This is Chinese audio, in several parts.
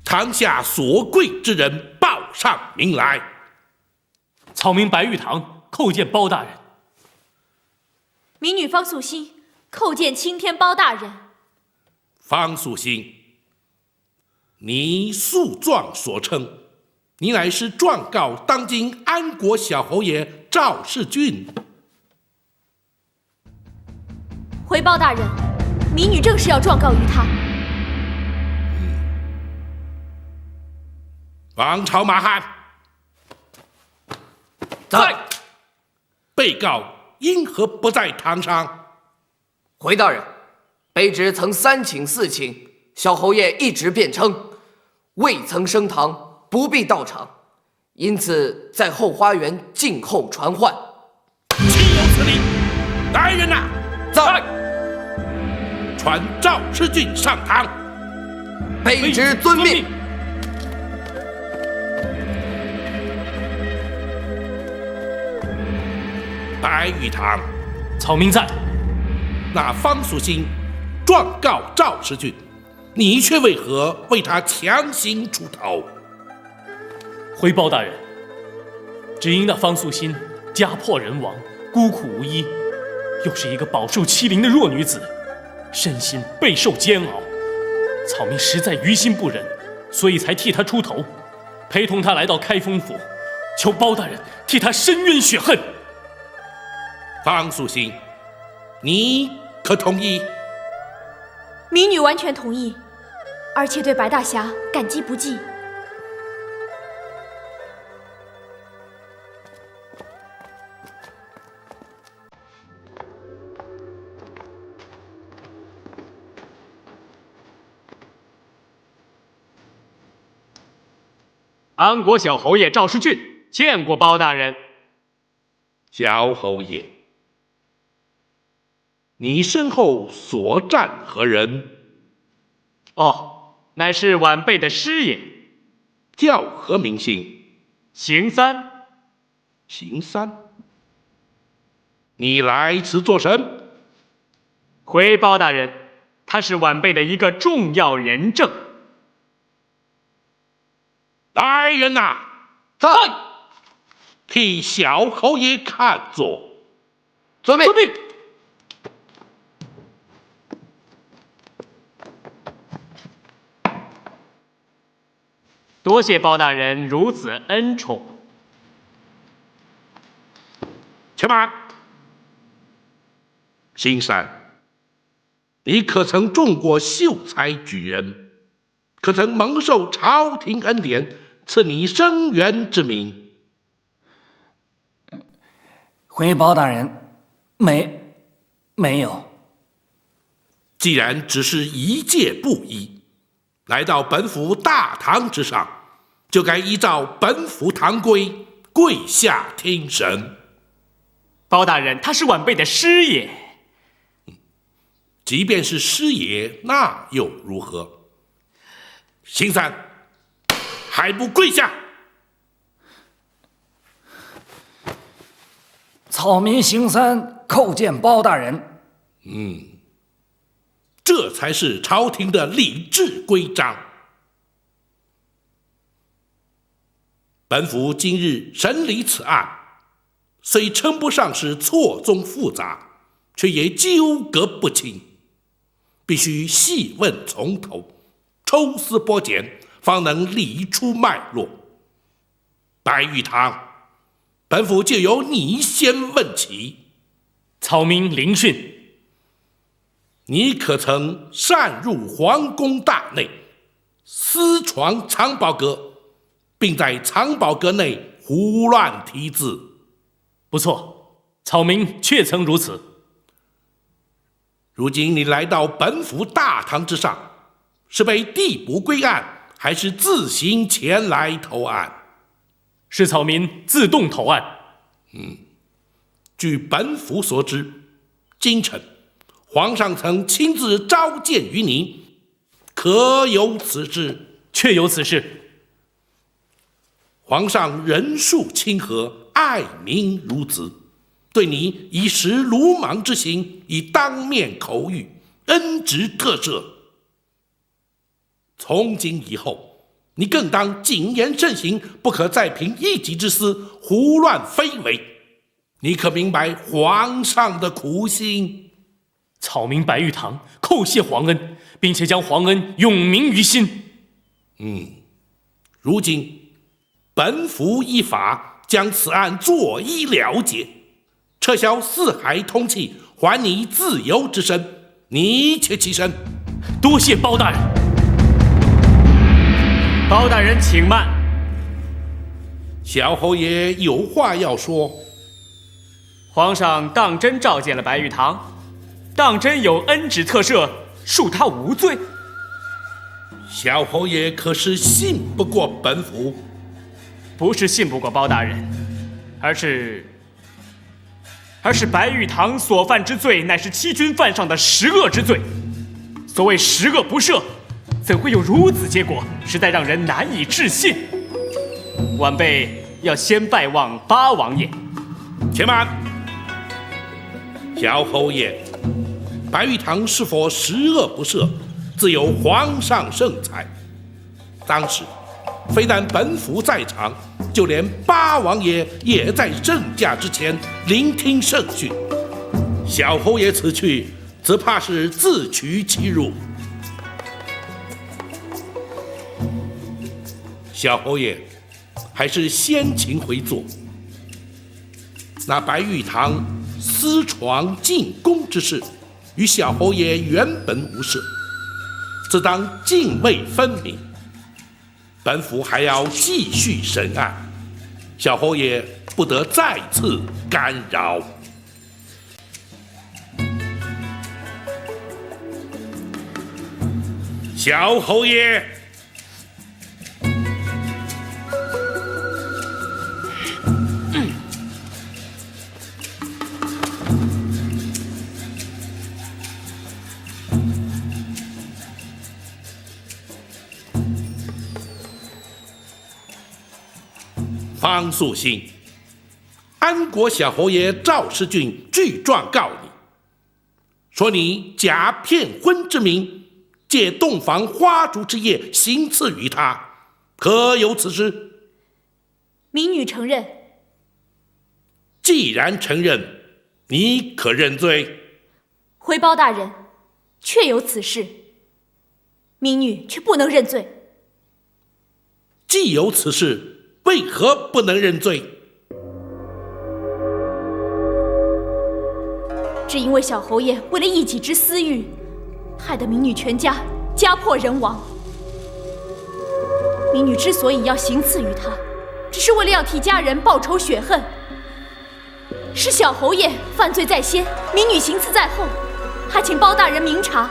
堂下所贵之人报上名来。草民白玉堂叩见包大人。民女方素心叩见青天包大人。方素心，你诉状所称，你乃是状告当今安国小侯爷赵世俊。回包大人，民女正是要状告于他。王朝马汉，在。被告因何不在堂上？回大人，卑职曾3请4请，小侯爷一直辩称未曾升堂，不必到场，因此在后花园静候传唤。岂有此理！来人呐！在。传赵世俊上堂。卑职遵命。白玉堂，草民在。那方素心状告赵世俊，你却为何为他强行出头？回包大人，只因那方素心家破人亡，孤苦无依，又是一个饱受欺凌的弱女子，身心备受煎熬，草民实在于心不忍，所以才替她出头，陪同她来到开封府，求包大人替她伸冤雪恨。方素心，你可同意？民女完全同意，而且对白大侠感激不尽。安国小侯爷赵世俊见过包大人。小侯爷，你身后所站何人？哦，乃是晚辈的师爷。叫何名姓？邢三。邢三。你来此作甚？回包大人，他是晚辈的一个重要人证。来人呐！在。替小侯爷看座。遵命。遵命。多谢包大人如此恩宠。且慢，邢三，你可曾中过秀才举人？可曾蒙受朝廷恩典，赐你生源之名？回包大人，没有。既然只是一介布衣，来到本府大堂之上，就该依照本府堂规跪下听审。包大人，他是晚辈的师爷。即便是师爷，那又如何？邢三，还不跪下！草民邢三叩见包大人。这才是朝廷的礼制规章。本府今日审理此案，虽称不上是错综复杂，却也纠葛不清，必须细问从头，抽丝剥茧，方能理出脉络。白玉堂，本府就由你先问起。草民聆讯。你可曾擅入皇宫大内，私闯藏宝阁，并在藏宝阁内胡乱题字？不错，草民确曾如此。如今你来到本府大堂之上，是被递补归案，还是自行前来投案？是草民自动投案。据本府所知，今晨皇上曾亲自召见于你，可有此事？确有此事。皇上仁恕亲和，爱民如子，对你一时鲁莽之行，已当面口谕，恩职特赦。从今以后，你更当谨言慎行，不可再凭一己之私胡乱非为。你可明白皇上的苦心？草民白玉堂叩谢皇恩，并且将皇恩永铭于心。如今本府依法将此案作一了结，撤销四海通缉，还你自由之身。你且起身。多谢包大人。包大人请慢。小侯爷有话要说。皇上当真召见了白玉堂，当真有恩旨特赦，恕他无罪。小侯爷可是信不过本府？不是信不过包大人，而是白玉堂所犯之罪，乃是欺君犯上的十恶之罪。所谓十恶不赦，怎会有如此结果？实在让人难以置信。晚辈要先拜望八王爷。且慢，小侯爷，白玉堂是否十恶不赦，自有皇上圣裁。当时非但本府在场，就连八王爷也在正驾之前聆听圣训。小侯爷此去，则怕是自取其辱。小侯爷，还是先请回座。那白玉堂私闯进宫之事，与小侯爷原本无涉，自当泾渭分明。本府还要继续审案，小侯爷不得再次干扰。小侯爷，方素心，安国小侯爷赵世俊具状告你，说你假骗婚之名，借洞房花烛之夜行刺于他，可有此事？民女承认。既然承认，你可认罪？回包大人，确有此事，民女却不能认罪。既有此事，为何不能认罪？只因为小侯爷为了一己之私欲，害得民女全家家破人亡。民女之所以要行刺于他，只是为了要替家人报仇雪恨。是小侯爷犯罪在先，民女行刺在后，还请包大人明察。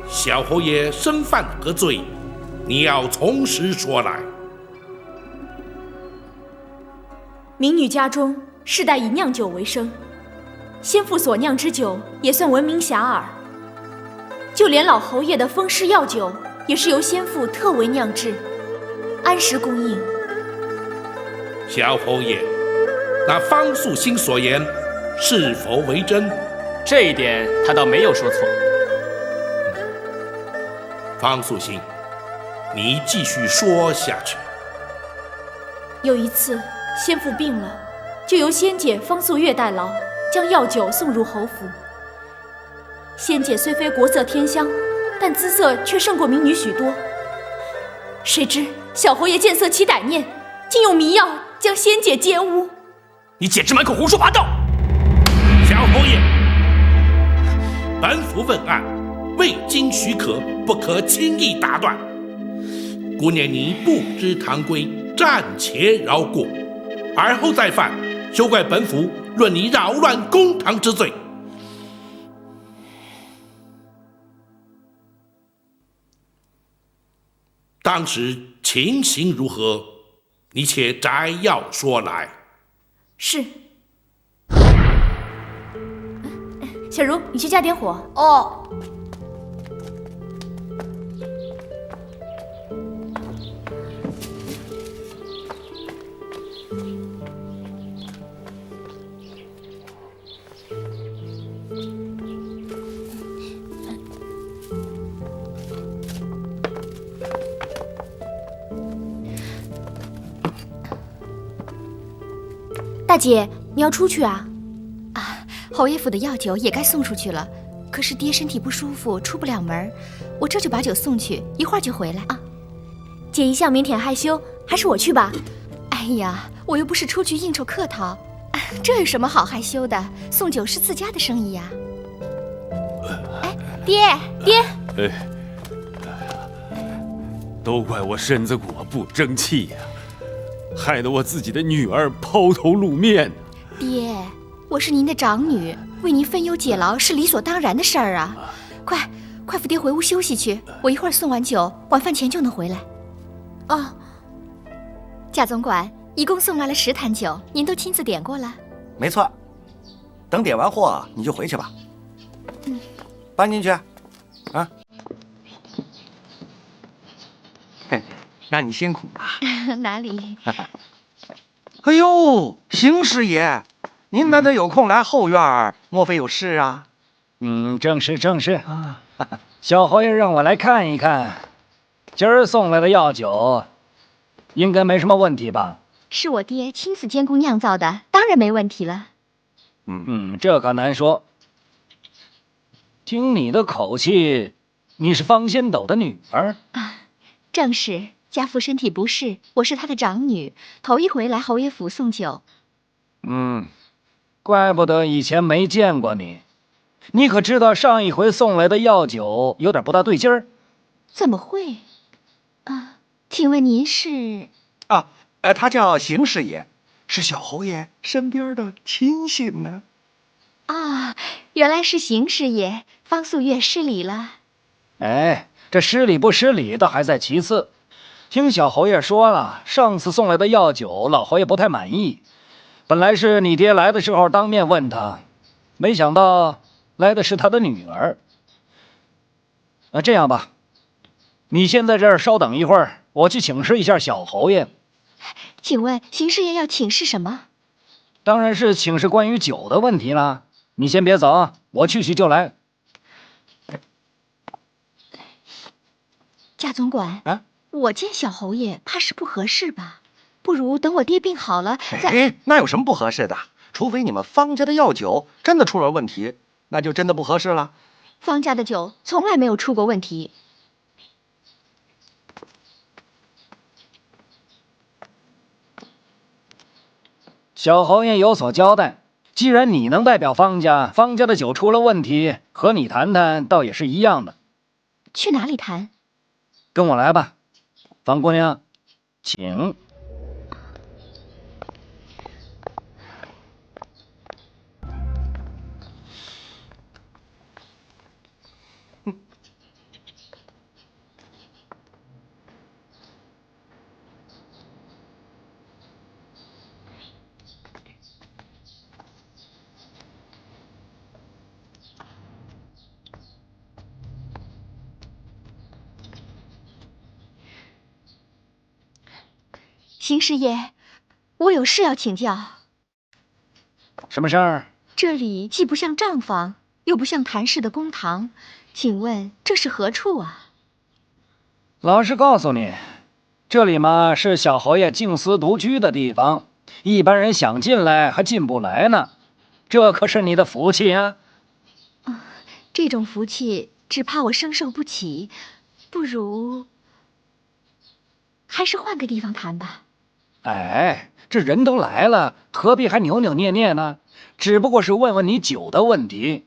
小侯爷身犯何罪？你要从实说来。民女家中世代以酿酒为生，先父所酿之酒也算闻名遐迩，就连老侯爷的封式药酒也是由先父特为酿制，按时供应。小侯爷，那方素心所言是否为真？这一点他倒没有说错。方素心，你继续说下去。有一次先父病了，就由仙姐方素月代劳，将药酒送入侯府。仙姐虽非国色天香，但姿色却胜过民女许多。谁知小侯爷见色起歹念，竟用迷药将仙姐奸污。你简直满口胡说八道！小侯爷，本府问案，未经许可，不可轻易打断。姑念你不知堂规，暂且饶过，而后再犯，休怪本府论你扰乱公堂之罪。当时情形如何？你且摘要说来。是。小茹，你去加点火。哦。大姐，你要出去啊？侯爷府的药酒也该送出去了，可是爹身体不舒服，出不了门，我这就把酒送去，一会儿就回来啊。姐一向腼腆害羞，还是我去吧。哎呀，我又不是出去应酬客套，这有什么好害羞的？送酒是自家的生意呀。哎，爹，都怪我身子骨不争气呀，害得我自己的女儿抛头露面。爹，我是您的长女，为您分忧解劳是理所当然的事儿啊。快扶爹回屋休息去，我一会儿送完酒，晚饭前就能回来。哦，贾总管，一共送来了10坛酒，您都亲自点过了。没错，等点完货你就回去吧。搬进去，啊。让你辛苦了。哪里？哎呦，邢师爷，您难得有空来后院，莫非有事啊？正是啊。小侯爷让我来看一看，今儿送来的药酒，应该没什么问题吧？是我爹亲自监工酿造的，当然没问题了。这可难说。听你的口气，你是方仙斗的女儿啊？正是，家父身体不适，我是他的长女，头一回来侯爷府送酒。怪不得以前没见过你。你可知道上一回送来的药酒有点不大对劲儿？怎么会？啊，请问您是？他叫邢师爷，是小侯爷身边的亲信呢。啊，原来是邢师爷，方素月失礼了。哎，这失礼不失礼倒还在其次。听小侯爷说了，上次送来的药酒，老侯爷不太满意。本来是你爹来的时候当面问他，没想到来的是他的女儿。这样吧，你先在这儿稍等一会儿，我去请示一下小侯爷。请问邢师爷要请示什么？当然是请示关于酒的问题啦。你先别走，我去就来。贾总管啊，我见小侯爷怕是不合适吧？不如等我爹病好了再。那有什么不合适的？除非你们方家的药酒真的出了问题，那就真的不合适了。方家的酒从来没有出过问题。小侯爷有所交代，既然你能代表方家，方家的酒出了问题，和你谈谈倒也是一样的。去哪里谈？跟我来吧，方姑娘，请。邢师爷，我有事要请教。什么事儿？这里既不像账房，又不像谭氏的公堂，请问这是何处啊？老实告诉你，这里嘛是小侯爷静思独居的地方，一般人想进来还进不来呢。这可是你的福气啊！这种福气只怕我生受不起，不如还是换个地方谈吧。哎，这人都来了，何必还扭扭捏捏呢？只不过是问问你酒的问题。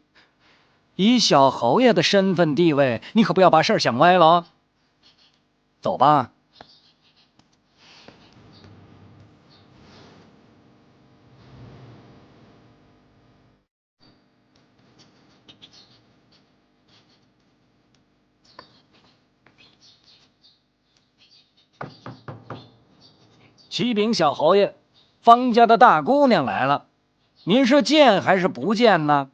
以小侯爷的身份地位，你可不要把事儿想歪了哦。走吧。启禀小侯爷，方家的大姑娘来了，您是见还是不见呢？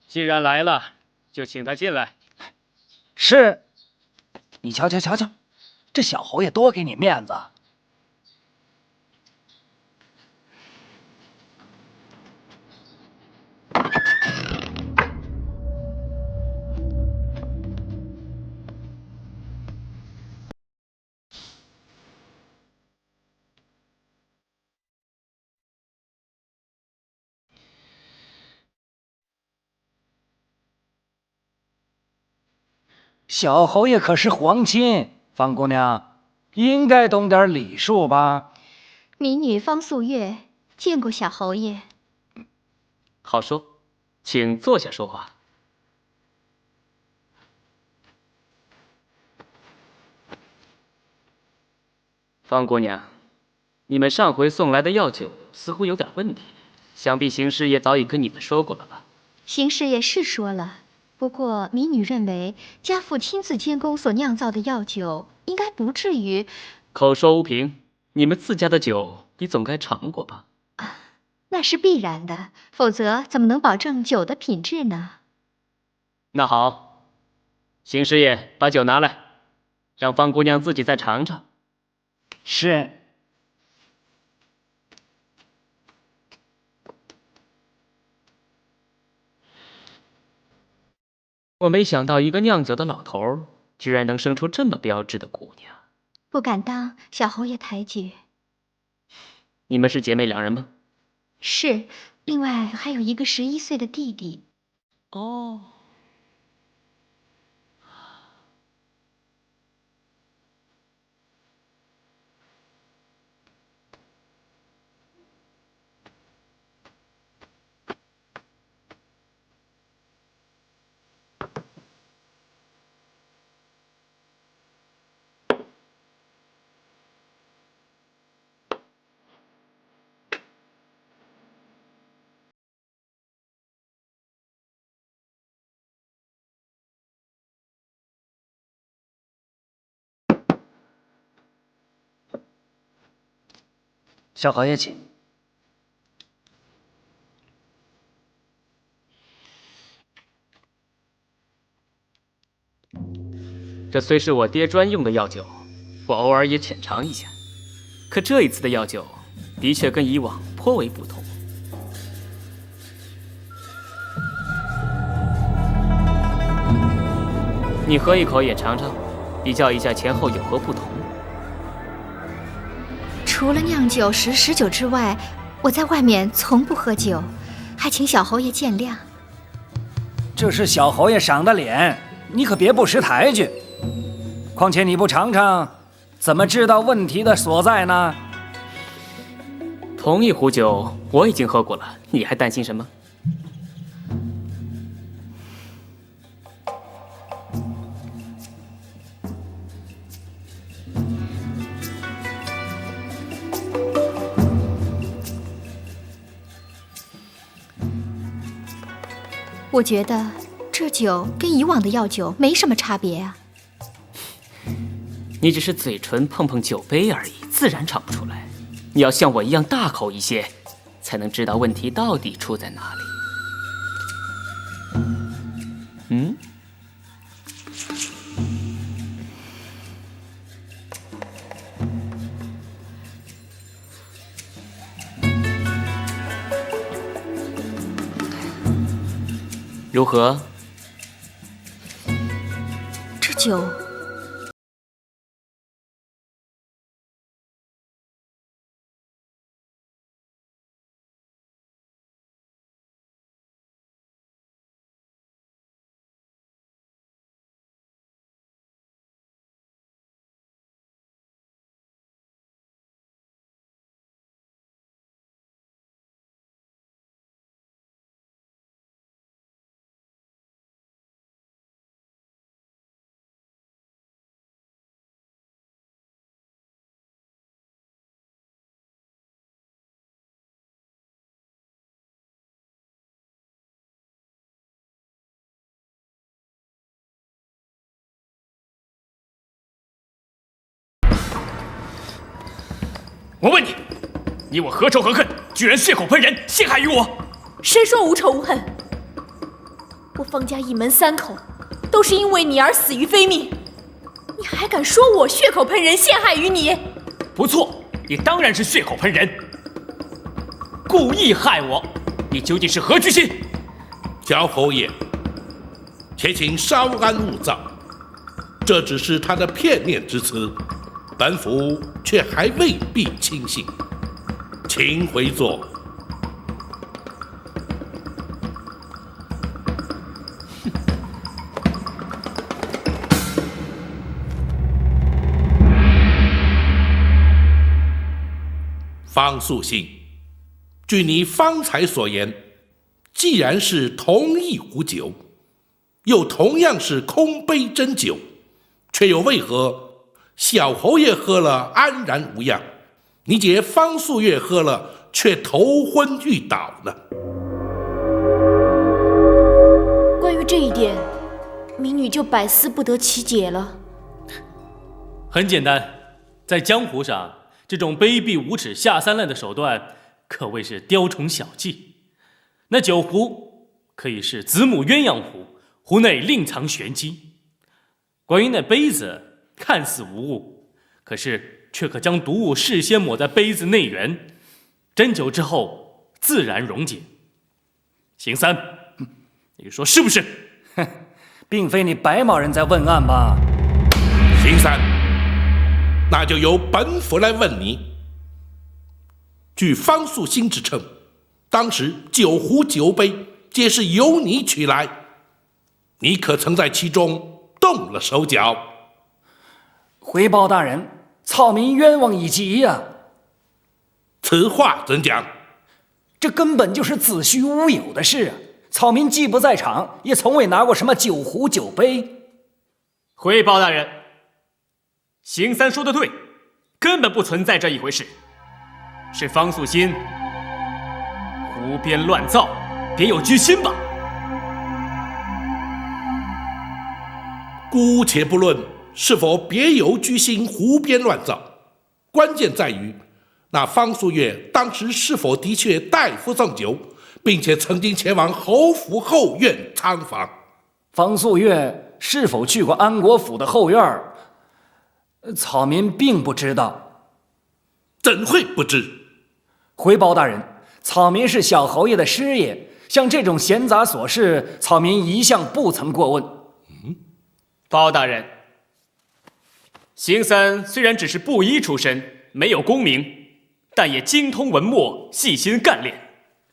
既然来了，就请她进来。是。你瞧，这小侯爷多给你面子。小侯爷可是皇亲，方姑娘应该懂点礼数吧？民女方素月见过小侯爷。好说，请坐下说话。方姑娘，你们上回送来的药酒似乎有点问题，想必邢师爷早已跟你们说过了吧？邢师爷是说了，不过民女认为家父亲自监工所酿造的药酒，应该不至于。口说无凭，你们自家的酒，你总该尝过吧？那是必然的，否则怎么能保证酒的品质呢？那好，邢师爷把酒拿来，让方姑娘自己再尝尝。是。我没想到一个酿酒的老头儿，居然能生出这么标致的姑娘。不敢当小侯爷抬举。你们是姐妹两人吗？是，另外还有一个11岁的弟弟。哦。小侯爷请。这虽是我爹专用的药酒，我偶尔也浅尝一下。可这一次的药酒，的确跟以往颇为不同。你喝一口也尝尝，比较一下前后有何不同。除了酿酒时食酒之外，我在外面从不喝酒，还请小侯爷见谅。这是小侯爷赏的脸，你可别不识抬举。况且你不尝尝，怎么知道问题的所在呢？同一壶酒我已经喝过了，你还担心什么？我觉得这酒跟以往的药酒没什么差别啊。你只是嘴唇碰碰酒杯而已，自然尝不出来。你要像我一样大口一些，才能知道问题到底出在哪里。嗯？如何？这酒我问你，你我何仇何恨，居然血口喷人，陷害于我？谁说无仇无恨？我方家一门3口，都是因为你而死于非命，你还敢说我血口喷人，陷害于你？不错，你当然是血口喷人，故意害我。你究竟是何居心？小侯爷，且请稍安勿躁，这只是他的片面之词，本府却还未必轻信，请回座。方素心，据你方才所言，既然是同一壶酒，又同样是空杯斟酒，却又为何小侯爷喝了安然无恙，你姐方素月喝了却头昏欲倒呢？关于这一点，民女就百思不得其解了。很简单，在江湖上，这种卑鄙无耻下三滥的手段可谓是雕虫小技。那酒壶可以是子母鸳鸯壶，壶内另藏玄机。关于那杯子，看似无物，可是却可将毒物事先抹在杯子内缘，斟酒之后自然溶解。邢三，你说是不是？并非你白毛人在问案吧？邢三，那就由本府来问你。据方素心之称，当时酒壶酒杯皆是由你取来，你可曾在其中动了手脚？回报大人，草民冤枉已极呀！此话怎讲？这根本就是子虚乌有的事啊！草民既不在场，也从未拿过什么酒壶酒杯。回报大人，邢三说的对，根本不存在这一回事，是方素心胡编乱造，别有居心吧。姑且不论是否别有居心、胡编乱造，关键在于那方素月当时是否的确代父送酒，并且曾经前往侯府后院参访。方素月是否去过安国府的后院，草民并不知道。怎会不知？回报大人，草民是小侯爷的师爷，像这种闲杂琐事，草民一向不曾过问。包大人，邢三虽然只是布衣出身，没有功名，但也精通文墨，细心干练，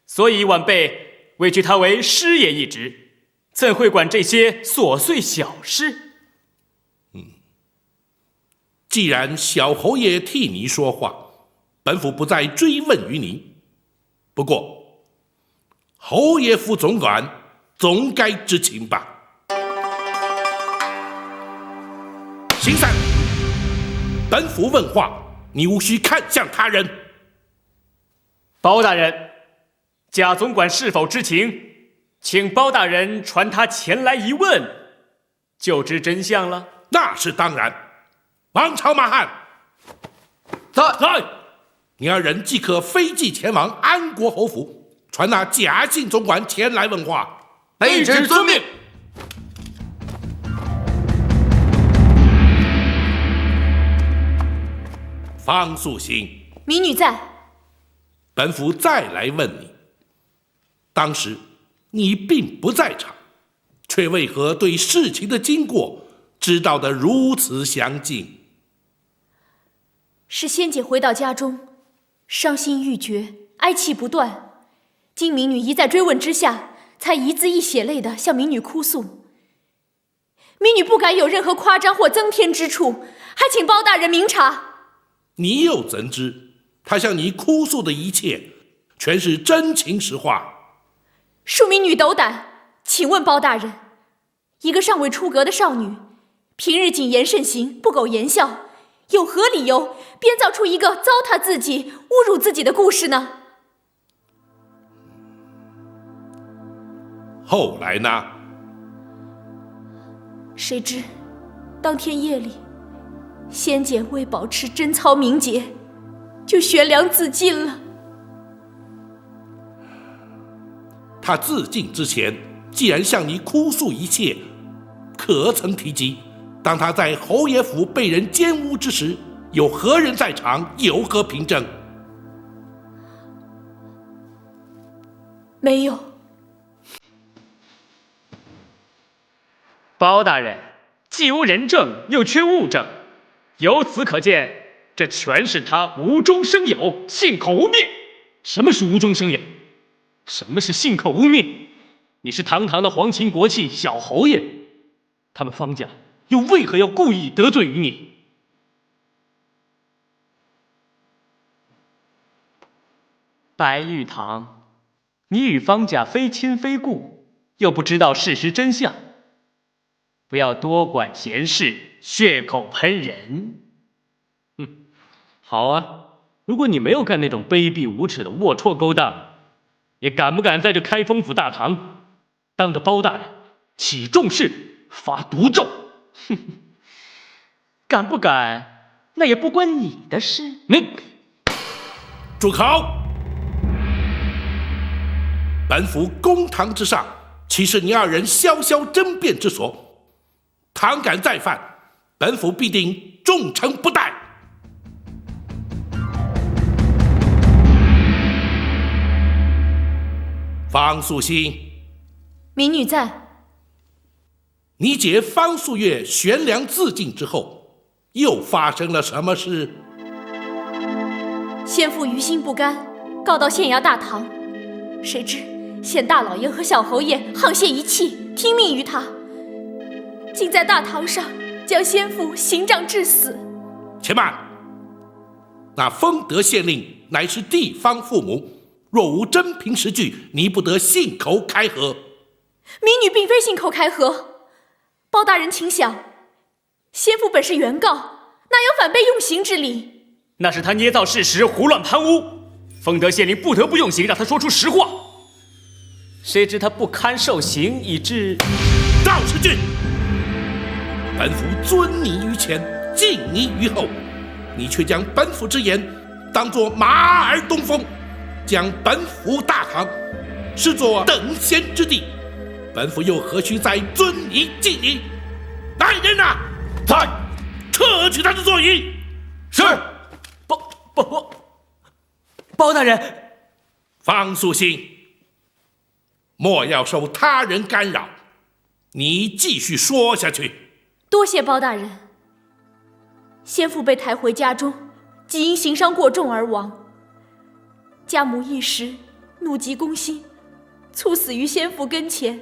所以晚辈委屈他为师爷一职，怎会管这些琐碎小事？既然小侯爷替你说话，本府不再追问于你。不过，侯爷府总管总该知情吧？邢三，本府问话，你无需看向他人。包大人，贾总管是否知情？请包大人传他前来一问，就知真相了。那是当然。王朝马汉，在。你二人即可飞骑前往安国侯府，传那贾姓总管前来问话。卑职遵命。方素心，民女在。本府再来问你，当时你并不在场，却为何对事情的经过知道得如此详尽？是仙姐回到家中，伤心欲绝，哀泣不断。经民女一再追问之下，才一字一血泪地向民女哭诉。民女不敢有任何夸张或增添之处，还请包大人明察。你又怎知他向你哭诉的一切全是真情实话？恕民女斗胆，请问包大人，一个尚未出阁的少女，平日谨言慎行，不苟言笑，有何理由编造出一个糟蹋自己、侮辱自己的故事呢？后来呢？谁知当天夜里，仙姐为保持贞操名节，就悬梁自尽了。他自尽之前，既然向你哭诉一切，可曾提及当他在侯爷府被人奸污之时，有何人在场，有何凭证？没有。包大人，既无人证，又缺物证，由此可见，这全是他无中生有，信口污蔑。什么是无中生有？什么是信口污蔑？你是堂堂的皇亲国戚小侯爷，他们方家又为何要故意得罪于你？白玉堂，你与方家非亲非故，又不知道事实真相，不要多管闲事，血口喷人。好啊，如果你没有干那种卑鄙无耻的龌龊勾当，也敢不敢在这开封府大堂当着包大人起重事发毒咒？敢不敢，那也不关你的事。你住口！本府公堂之上，岂是你二人潇潇争辩之所？倘敢再犯，本府必定重惩不贷。方素心，民女在。你姐方素月悬梁自尽之后，又发生了什么事？先父于心不甘，告到县衙大堂，谁知县大老爷和小侯爷沆瀣一气，听命于他，竟在大堂上将先父刑杖致死。且慢，那丰德县令乃是地方父母，若无真凭实据，你不得信口开河。民女并非信口开河，包大人请想，先父本是原告，哪有反被用刑之理？那是他捏造事实，胡乱攀污，丰德县令不得不用刑，让他说出实话。谁知他不堪受刑，以致……赵世俊，本府尊你于前，敬你于后，你却将本府之言当作马耳东风，将本府大堂视作等闲之地，本府又何须再尊你敬你？来人呐，在，撤去他的座椅。是。包大人。方素心，莫要受他人干扰，你继续说下去。多谢包大人。先父被抬回家中，即因刑伤过重而亡。家母一时怒急攻心，猝死于先父跟前。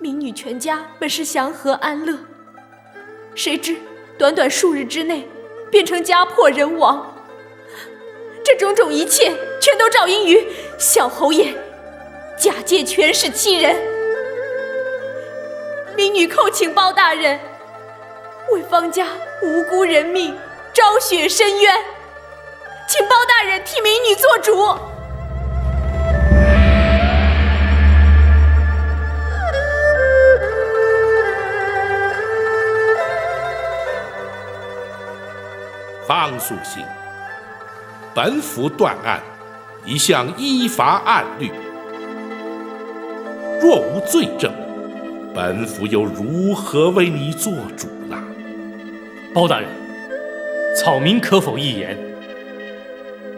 民女全家本是祥和安乐，谁知短短数日之内，变成家破人亡。这种种一切，全都照应于小侯爷假借权势欺人。民女叩请包大人为方家无辜人命昭雪伸冤，请包大人替民女做主。方素心，本府断案一向依法按律，若无罪证，本府又如何为你做主呢？包大人，草民可否一言？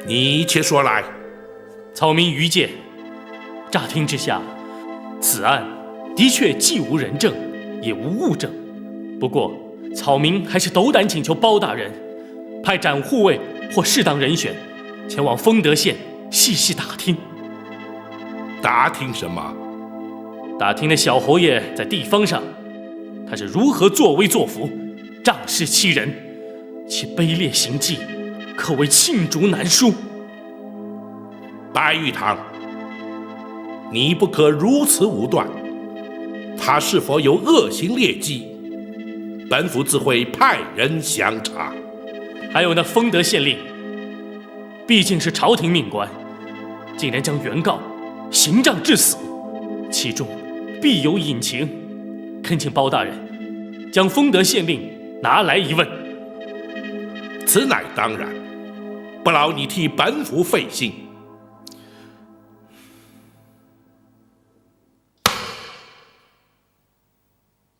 你且说来。草民愚见，乍听之下，此案的确既无人证，也无物证。不过，草民还是斗胆请求包大人派展护卫或适当人选前往丰德县细细打听。打听什么？打听那小侯爷在地方上，他是如何作威作福、仗势欺人，其卑劣行迹可谓罄竹难书。白玉堂，你不可如此武断。他是否有恶行劣迹，本府自会派人详查。还有那丰德县令，毕竟是朝廷命官，竟然将原告刑杖致死，其中必有隐情。恳请包大人将丰德县令拿来一问。此乃当然，不劳你替本府费心。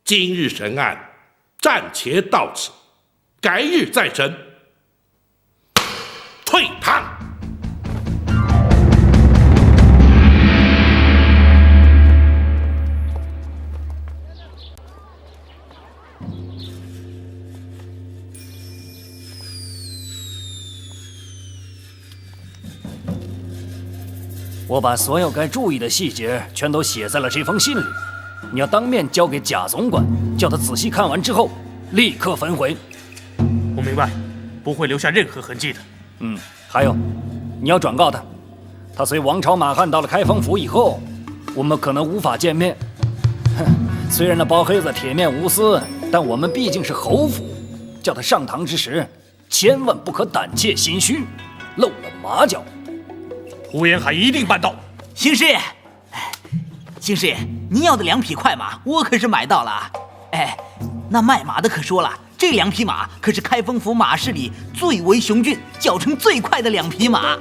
今日审案暂且到此，改日再审。退堂。我把所有该注意的细节全都写在了这封信里，你要当面交给贾总管，叫他仔细看完之后立刻焚毁。我明白，不会留下任何痕迹的。还有，你要转告他随王朝马汉到了开封府以后，我们可能无法见面。哼，虽然那包黑子铁面无私，但我们毕竟是侯府，叫他上堂之时，千万不可胆怯心虚，露了马脚。胡延海一定办到。邢师爷，邢师爷，您要的2匹快马，我可是买到了啊！哎，那卖马的可说了，这2匹马可是开封府马市里最为雄俊、脚程最快的2匹马。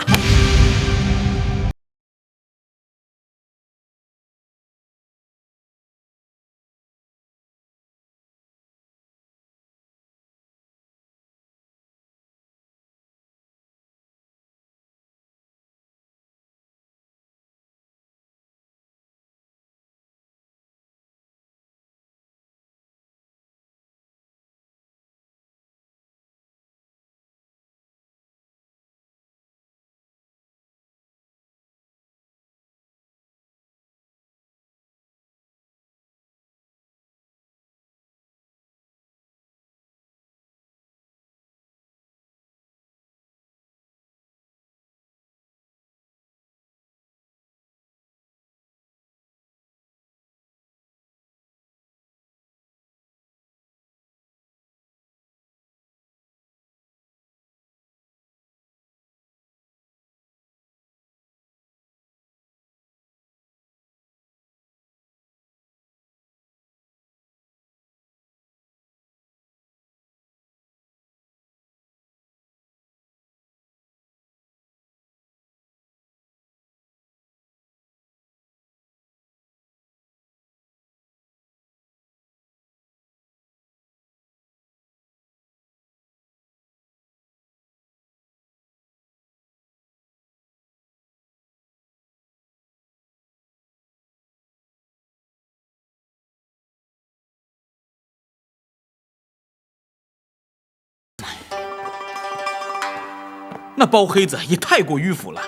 那包黑子也太过迂腐了，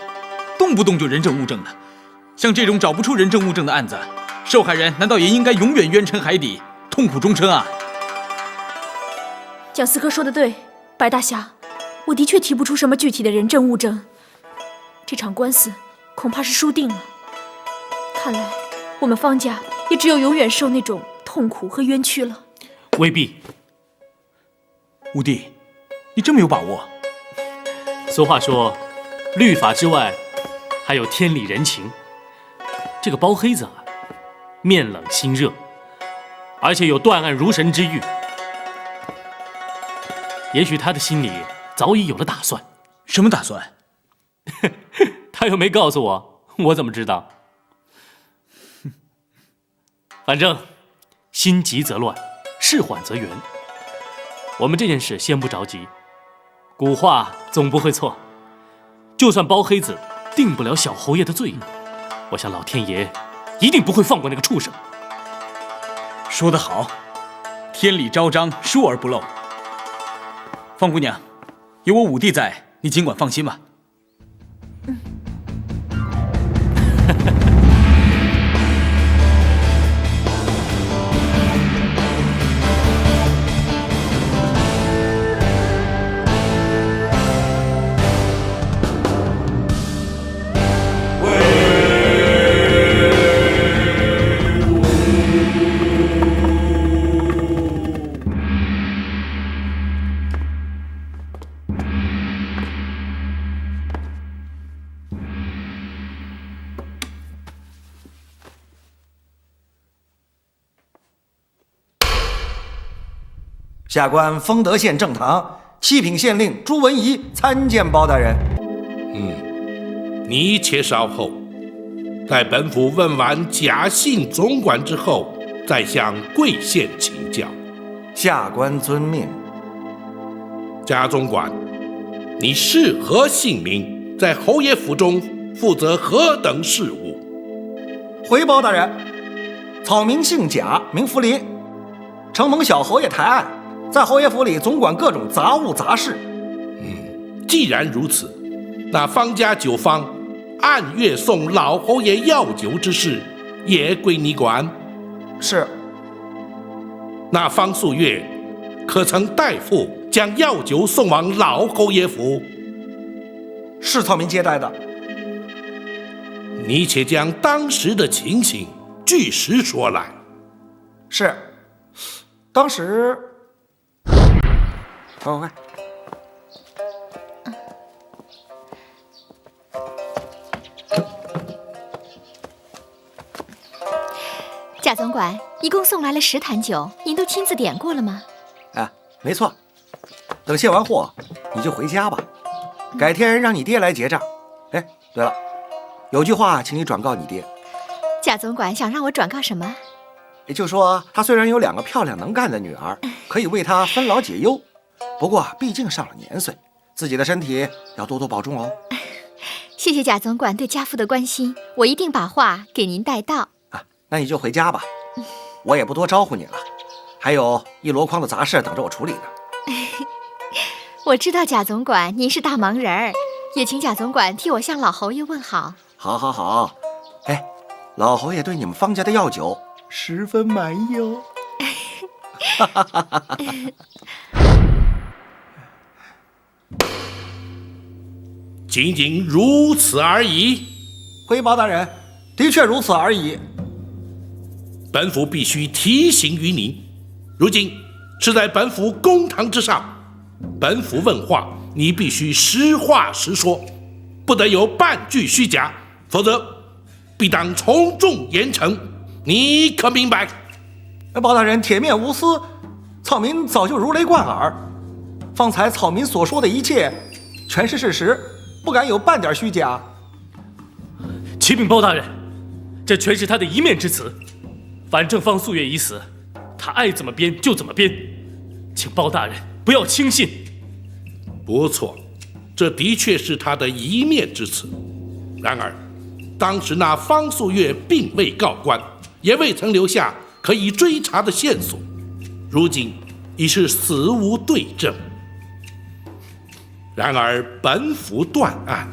动不动就人证物证的。像这种找不出人证物证的案子，受害人难道也应该永远冤沉海底，痛苦终身啊？蒋司科说的对，白大侠，我的确提不出什么具体的人证物证，这场官司恐怕是输定了。看来我们方家也只有永远受那种痛苦和冤屈了。未必。五弟，你真没有把握？俗话说，律法之外还有天理人情。这个包黑子啊，面冷心热，而且有断案如神之誉。也许他的心里早已有了打算。什么打算？他又没告诉我，我怎么知道？反正心急则乱，事缓则圆。我们这件事先不着急，古话总不会错。就算包黑子定不了小侯爷的罪，我想老天爷一定不会放过那个畜生。说得好，天理昭彰，疏而不漏。方姑娘，有我五弟在，你尽管放心吧。下官丰德县正堂七品县令朱文仪参见包大人。你且稍后，待本府问完贾姓总管之后，再向贵县请教。下官遵命。贾总管，你是何姓名？在侯爷府中负责何等事务？回包大人，草名姓贾，名福林，承蒙小侯爷抬案，在侯爷府里总管各种杂物杂事。既然如此，那方家酒坊按月送老侯爷药酒之事也归你管。是。那方素月可曾代父将药酒送往老侯爷府？是草民接待的。你且将当时的情形据实说来。是，当时，快！贾总管，一共送来了10坛酒，您都亲自点过了吗？哎，没错。等卸完货，你就回家吧。改天让你爹来结账。哎，对了，有句话请你转告你爹。贾总管想让我转告什么？也就说，他虽然有2个漂亮能干的女儿，可以为他分劳解忧，不过毕竟上了年岁，自己的身体要多多保重哦。谢谢贾总管对家父的关心，我一定把话给您带到。啊，那你就回家吧，我也不多招呼你了，还有一箩筐的杂事等着我处理呢。我知道贾总管您是大忙人儿，也请贾总管替我向老侯爷问好。好。哎，老侯爷对你们方家的药酒十分满意哦。仅仅如此而已。回报大人，的确如此而已。本府必须提醒于你，如今是在本府公堂之上，本府问话，你必须实话实说，不得有半句虚假，否则必当从重严惩。你可明白？包大人铁面无私，草民早就如雷贯耳。方才草民所说的一切，全是事实，不敢有半点虚假。启禀包大人，这全是他的一面之词。反正方素月已死，他爱怎么编就怎么编，请包大人不要轻信。不错，这的确是他的一面之词。然而，当时那方素月并未告官，也未曾留下可以追查的线索，如今已是死无对证。然而本府断案，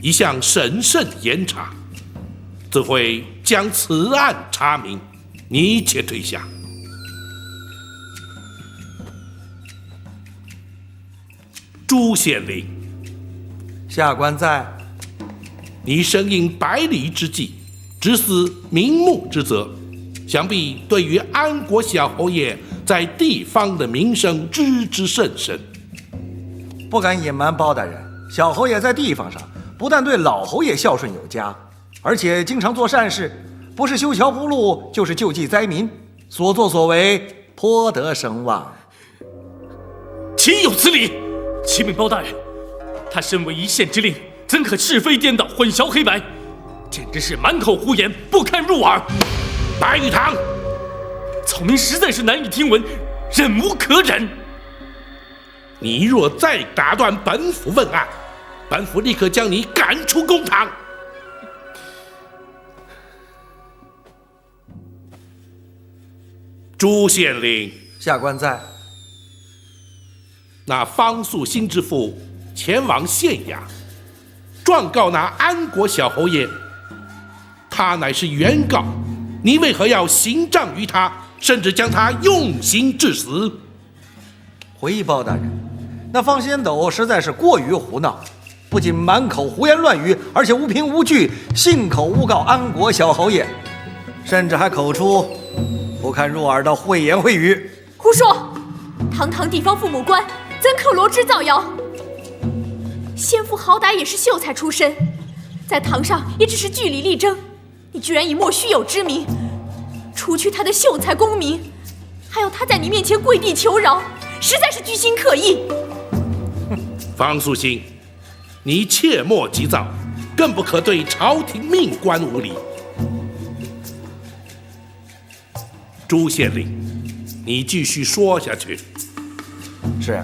一向审慎严查，自会将此案查明。你且退下。朱县令，下官在。你身应百里之计，执司明目之责，想必对于安国小侯爷在地方的名声知之甚深。不敢隐瞒包大人，小侯爷在地方上不但对老侯爷孝顺有加，而且经常做善事，不是修桥铺路，就是救济灾民，所作所为颇得声望。岂有此理！启禀包大人，他身为一县之令，怎可是非颠倒、混淆黑白？简直是满口胡言，不堪入耳。白玉堂，草民实在是难以听闻，忍无可忍。你若再打断本府问案，本府立刻将你赶出公堂。朱县令，下官在。那方素心之父前往县衙，状告那安国小侯爷，他乃是原告，你为何要行杖于他，甚至将他用刑致死？回报大人，那方仙斗实在是过于胡闹，不仅满口胡言乱语，而且无凭无据，信口诬告安国小侯爷，甚至还口出不堪入耳的讳言秽语。胡说！堂堂地方父母官，怎可罗织造谣？先父好歹也是秀才出身，在堂上也只是据理力争，你居然以莫须有之名除去他的秀才功名，还有他在你面前跪地求饶，实在是居心可疑。方素心，你切莫急躁，更不可对朝廷命官无礼。朱县令，你继续说下去。是，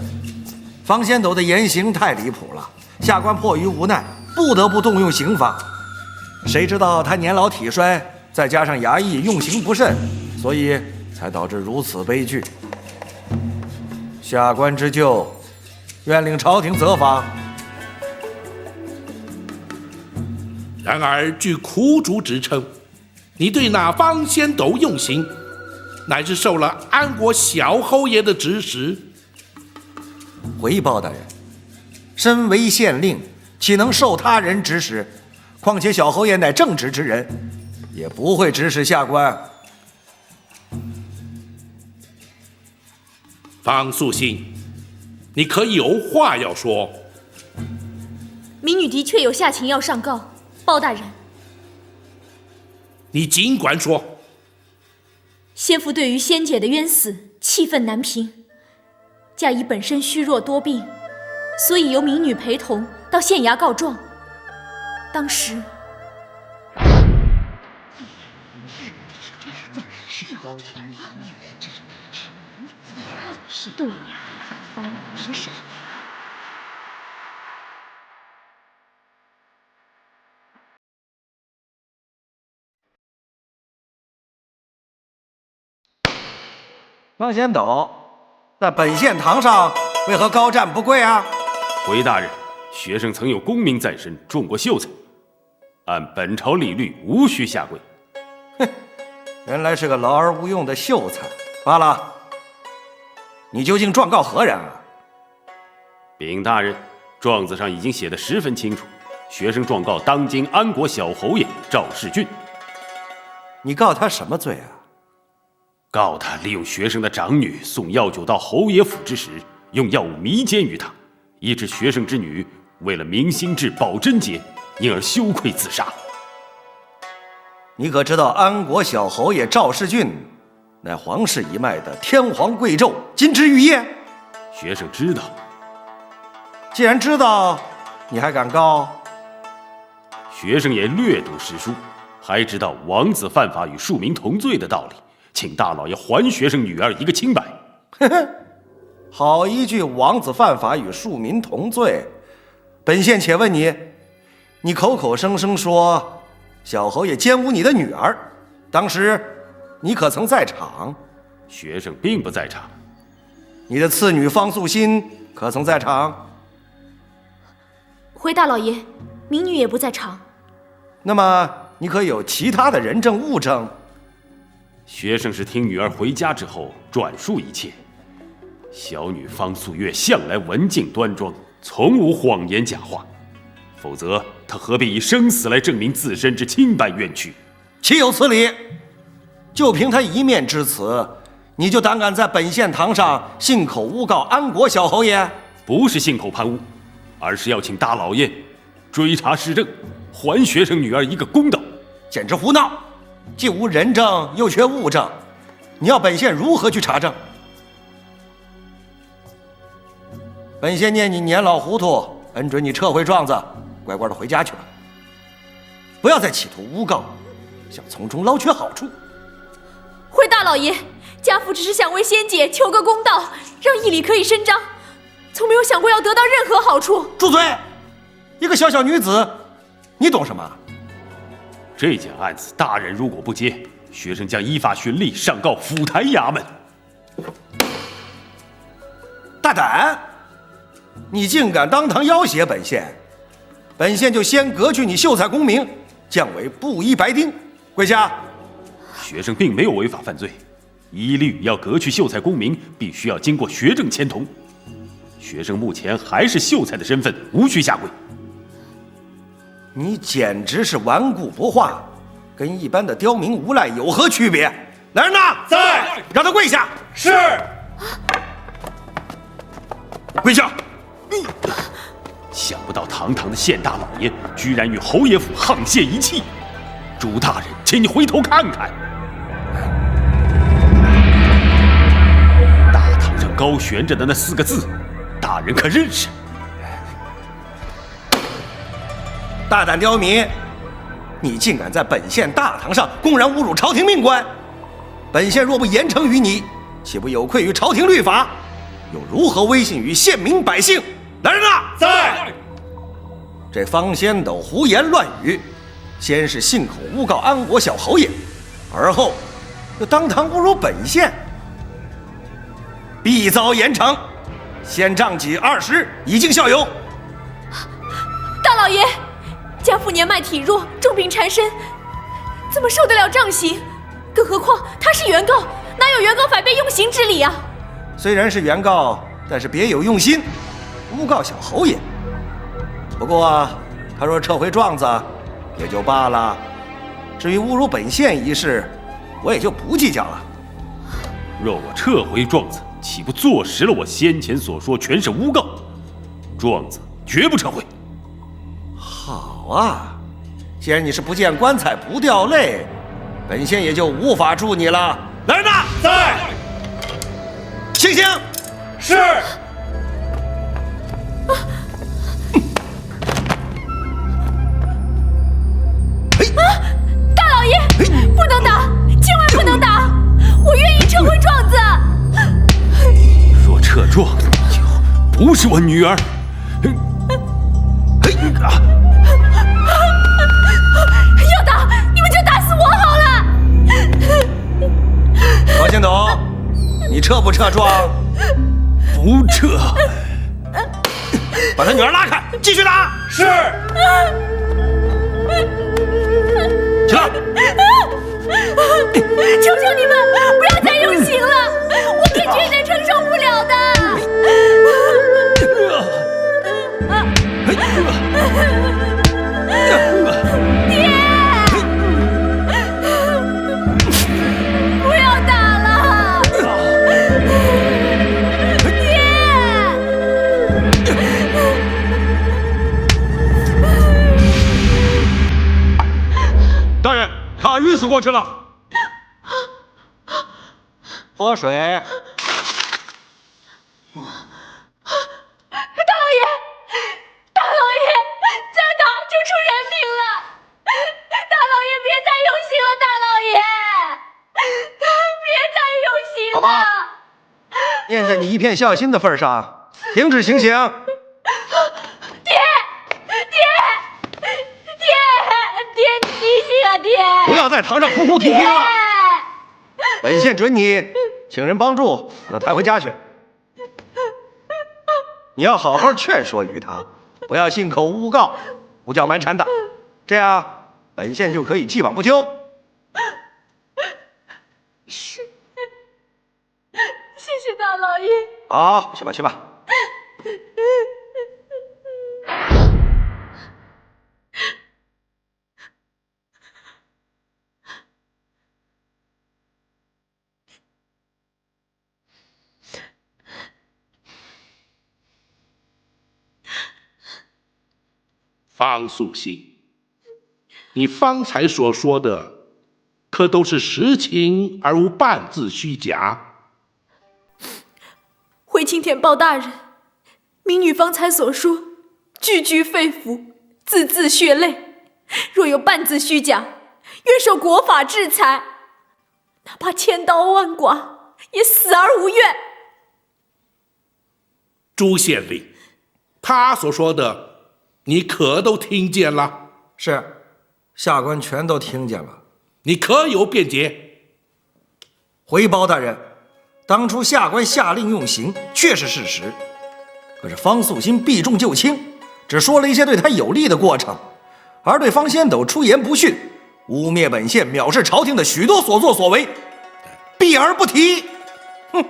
方仙斗的言行太离谱了，下官迫于无奈，不得不动用刑法。谁知道他年老体衰，再加上衙役用刑不慎，所以才导致如此悲剧。下官之咎，愿领朝廷责罚。然而据苦主指称，你对那方仙斗用刑，乃是受了安国小侯爷的指使。回报大人，身为县令，岂能受他人指使？况且小侯爷乃正直之人，也不会指使下官。方素心，你可以有话要说。民女的确有下情要上告，包大人。你尽管说。先父对于仙姐的冤死气愤难平，嫁衣本身虚弱多病，所以由民女陪同到县衙告状。当时是对呀，是谁？方仙斗，在本县堂上为何高站不跪啊？回大人，学生曾有功名在身，中过秀才，按本朝礼律，无需下跪。哼，原来是个劳而无用的秀才。罢了，你究竟状告何人啊？禀大人，状子上已经写得十分清楚，学生状告当今安国小侯爷赵世俊。你告他什么罪啊？告他利用学生的长女送药酒到侯爷府之时，用药物迷奸于他，以致学生之女为了明星至保贞节，因而羞愧自杀。你可知道安国小侯爷赵世俊乃皇室一脉的天皇贵胄，金枝玉叶？学生知道。既然知道，你还敢告？学生也略读诗书，还知道王子犯法与庶民同罪的道理，请大老爷还学生女儿一个清白。呵呵，好一句王子犯法与庶民同罪。本县且问你，你口口声声说小侯爷奸污你的女儿，当时你可曾在场？学生并不在场。你的次女方素心可曾在场？回大老爷，民女也不在场。那么你可有其他的人证物证？学生是听女儿回家之后转述一切。小女方素月向来文静端庄，从无谎言假话，否则她何必以生死来证明自身之清白冤屈？岂有此理！就凭她一面之词，你就胆敢在本县堂上信口诬告安国小侯爷？不是信口攀污，而是要请大老爷追查事证，还学生女儿一个公道。简直胡闹！既无人证，又缺物证，你要本县如何去查证？本县念你年老糊涂，恩准你撤回状子，乖乖的回家去了。不要再企图诬告，想从中捞取好处。回大老爷，家父只是想为仙姐求个公道，让义理可以伸张，从没有想过要得到任何好处。住嘴！一个小小女子，你懂什么？这件案子，大人如果不接，学生将依法循例上告府台衙门。大胆！你竟敢当堂要挟本县，本县就先革去你秀才功名，降为布衣白丁。跪下！学生并没有违法犯罪，一律要革去秀才功名，必须要经过学政签同。学生目前还是秀才的身份，无需下跪。你简直是顽固不化，跟一般的刁民无赖有何区别？来人呐，在，让他跪下。是。跪下。想不到堂堂的县大老爷，居然与侯爷府沆瀣一气。朱大人，请你回头看看，大堂上高悬着的那4个字，大人可认识？大胆刁民，你竟敢在本县大堂上公然侮辱朝廷命官！本县若不严惩于你，岂不有愧于朝廷律法？又如何威信于县民百姓？来人呐，在！这方仙斗胡言乱语，先是信口诬告安国小侯爷，而后又当堂侮辱本县，必遭严惩。县杖纪20已经效尤。大老爷，家父年迈体弱，重病缠身，怎么受得了杖刑？更何况他是原告，哪有原告反被用刑之理啊？虽然是原告，但是别有用心，诬告小侯爷。不过他若撤回状子，也就罢了。至于侮辱本县一事，我也就不计较了。若我撤回状子，岂不坐实了我先前所说全是诬告？状子绝不撤回。好啊，既然你是不见棺材不掉泪，本县也就无法助你了。来人呐，在！醒醒！是。大老爷，不能打，千万不能打！我愿意撤回状子。若撤状子，就不是我女儿。要打你们就打死我好了。王先斗，你撤不撤状？不撤。把他女儿拉开，继续打。是。起来！求求你们不要再用刑了，我是绝对承受不了的。爹，不要打了，爹。大人，他晕死过去了。喝水。大老爷，再打就出人命了！大老爷别再用刑了，大老爷，别再用刑了！好吧，念在你一片孝心的份上，停止行刑。爹，你醒啊，爹！不要在堂上哭哭啼啼了。本县准你请人帮助，那抬回家去。你要好好劝说于他，不要信口诬告，胡搅蛮缠的，这样本县就可以既往不咎。是，谢谢大老爷。好，去吧去吧。方素心，你方才所说的，可都是实情而无半字虚假？回青天报大人，民女方才所说，句句肺腑，字字血泪。若有半字虚假，愿受国法制裁，哪怕千刀万剐，也死而无怨。朱县令，他所说的，你可都听见了？是，下官全都听见了。你可有辩解？回报大人，当初下官下令用刑，确是事实。可是方素心避重就轻，只说了一些对他有利的过程，而对方先斗出言不逊，污蔑本县，藐视朝廷的许多所作所为，避而不提。哼！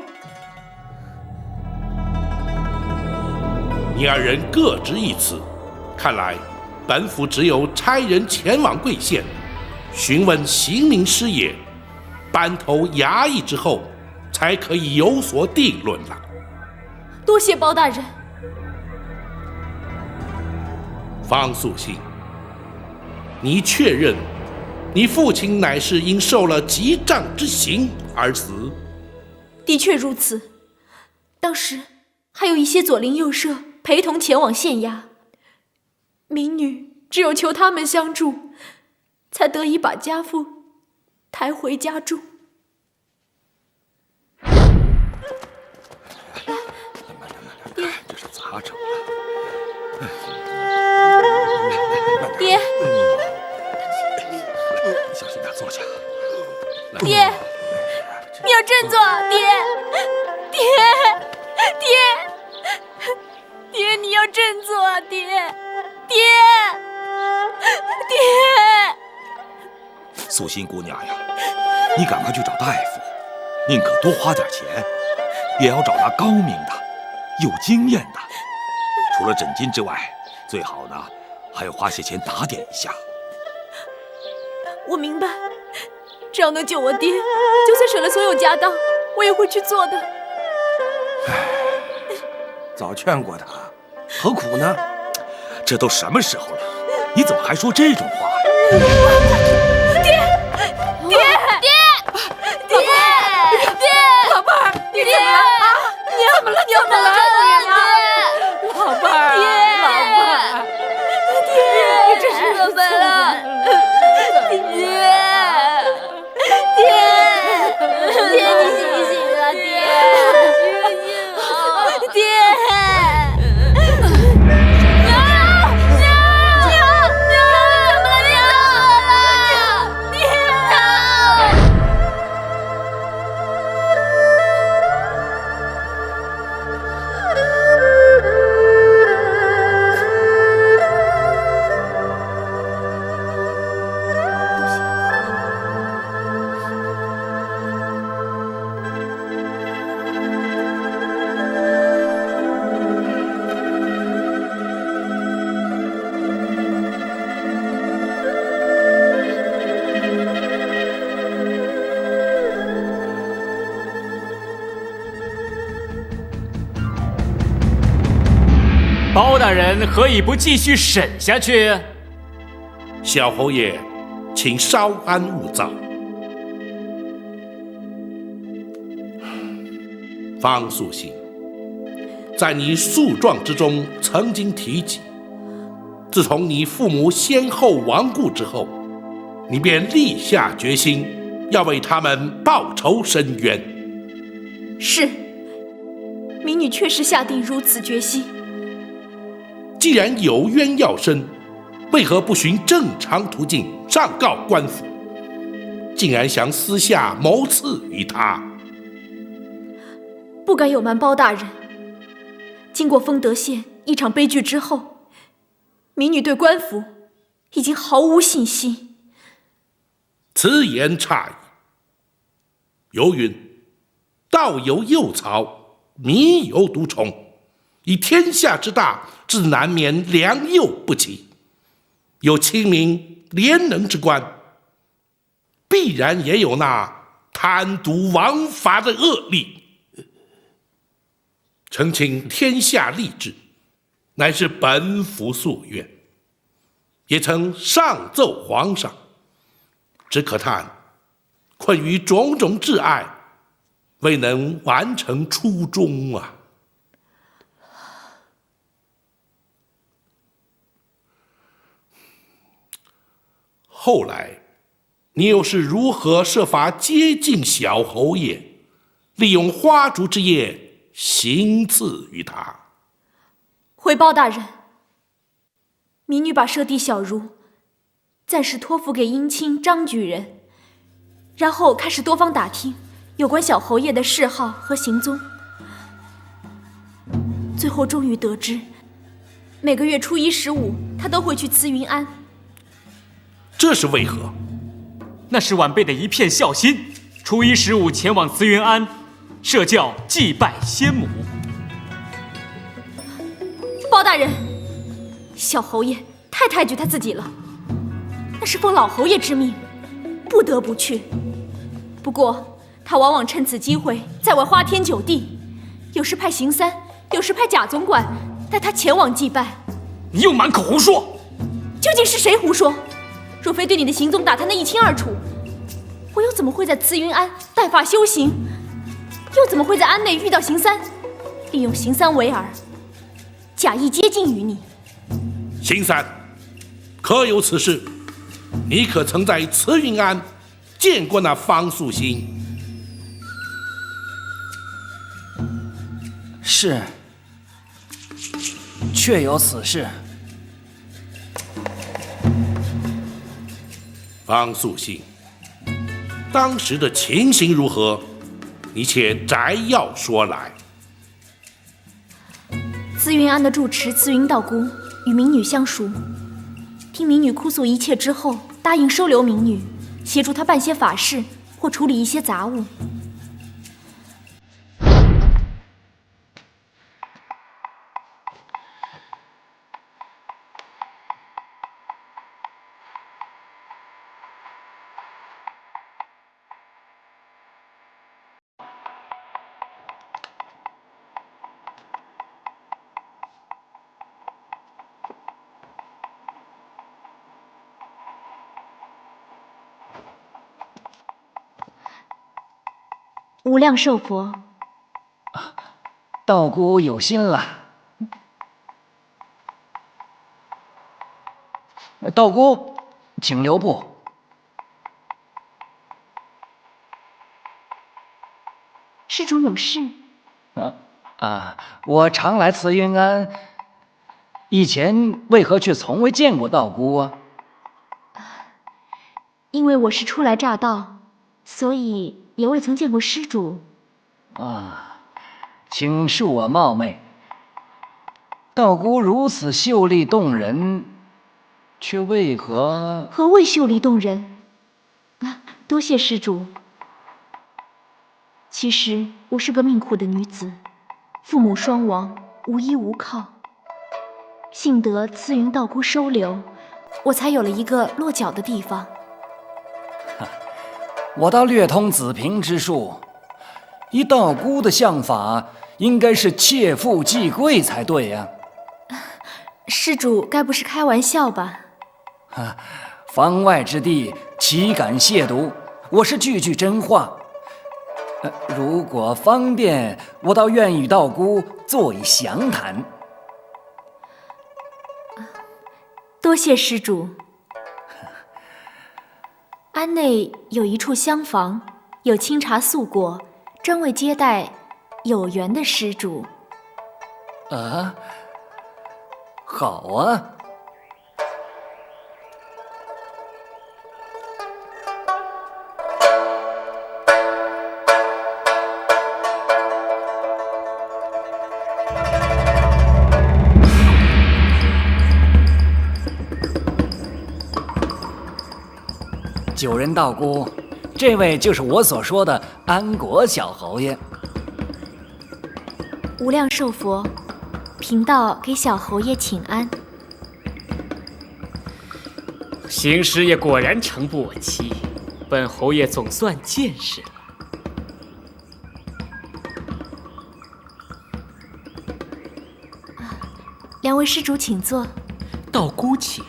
你二人各执一词，看来本府只有差人前往贵县，询问刑名师爷，班头衙役之后，才可以有所定论了。多谢包大人。方素心，你确认你父亲乃是因受了极杖之刑而死？的确如此，当时还有一些左邻右舍陪同前往县衙，民女只有求他们相助，才得以把家父抬回家中。爹，这是咋整？爹，小心点，坐下。爹，你要振作，爹，你要振作，爹。素心姑娘呀，你赶快去找大夫，宁可多花点钱，也要找那高明的、有经验的。除了诊金之外，最好呢，还要花些钱打点一下。我明白，只要能救我爹，就算舍了所有家当，我也会去做的。早劝过他，何苦呢？这都什么时候了，你怎么还说这种话？老伴儿，你怎么了？你怎么了？你怎么了？老伴儿，爹，你这是怎么了？爹，你醒醒啊，爹！包大人何以不继续审下去？小侯爷，请稍安勿躁。方素心，在你诉状之中曾经提及，自从你父母先后亡故之后，你便立下决心，要为他们报仇伸冤。是，民女确实下定如此决心。既然有冤要伸，为何不循正常途径上告官府，竟然想私下谋刺于他？不敢有瞒包大人，经过丰德县一场悲剧之后，民女对官府已经毫无信心。此言差矣。有云：道有幼草，迷有毒虫。以天下之大，自难免良莠不齐。有清明廉能之官，必然也有那贪渎枉法的恶吏。澄清天下吏治，乃是本府夙愿，也曾上奏皇上，只可叹困于种种挚爱，未能完成初衷啊。后来，你又是如何设法接近小侯爷，利用花烛之夜行刺于他？回包大人，民女把舍弟小茹暂时托付给姻亲张举人，然后开始多方打听有关小侯爷的嗜好和行踪，最后终于得知，每个月初1、15，他都会去慈云庵。这是为何？那是晚辈的一片孝心。初1、15前往慈云庵设教祭拜先母。包大人，小侯爷太抬举他自己了，那是奉老侯爷之命，不得不去。不过他往往趁此机会在外花天酒地，有时派邢三，有时派贾总管带他前往祭拜。你又满口胡说！究竟是谁胡说？若非对你的行踪打探得一清二楚，我又怎么会在慈云庵带发修行？又怎么会在庵内遇到邢三，利用邢三为饵，假意接近于你？邢三，可有此事？你可曾在慈云庵见过那方素心？是，确有此事。方素心，当时的情形如何？你且摘要说来。慈云庵的住持慈云道姑与民女相熟，听民女哭诉一切之后，答应收留民女，协助她办些法事或处理一些杂物。无量寿佛。道姑有心了。道姑，请留步。施主有事？我常来慈云庵，以前为何却从未见过道姑啊？因为我是初来乍到，所以也未曾见过施主。请恕我冒昧。道姑如此秀丽动人，却为何？何谓秀丽动人？多谢施主。其实我是个命苦的女子，父母双亡，无依无靠。幸得慈云道姑收留，我才有了一个落脚的地方。我倒略通子平之术，依道姑的相法，应该是妾富继贵才对呀。施主该不是开玩笑吧？方外之地，岂敢亵渎？我是句句真话。如果方便，我倒愿与道姑坐以详谈。多谢施主。庵内有一处厢房，有清茶素果，专为接待有缘的施主。好啊。九人道姑，这位就是我所说的安国小侯爷。无量寿佛，贫道给小侯爷请安。邢师爷果然诚不我欺，本侯爷总算见识了。两位施主请坐。道姑请。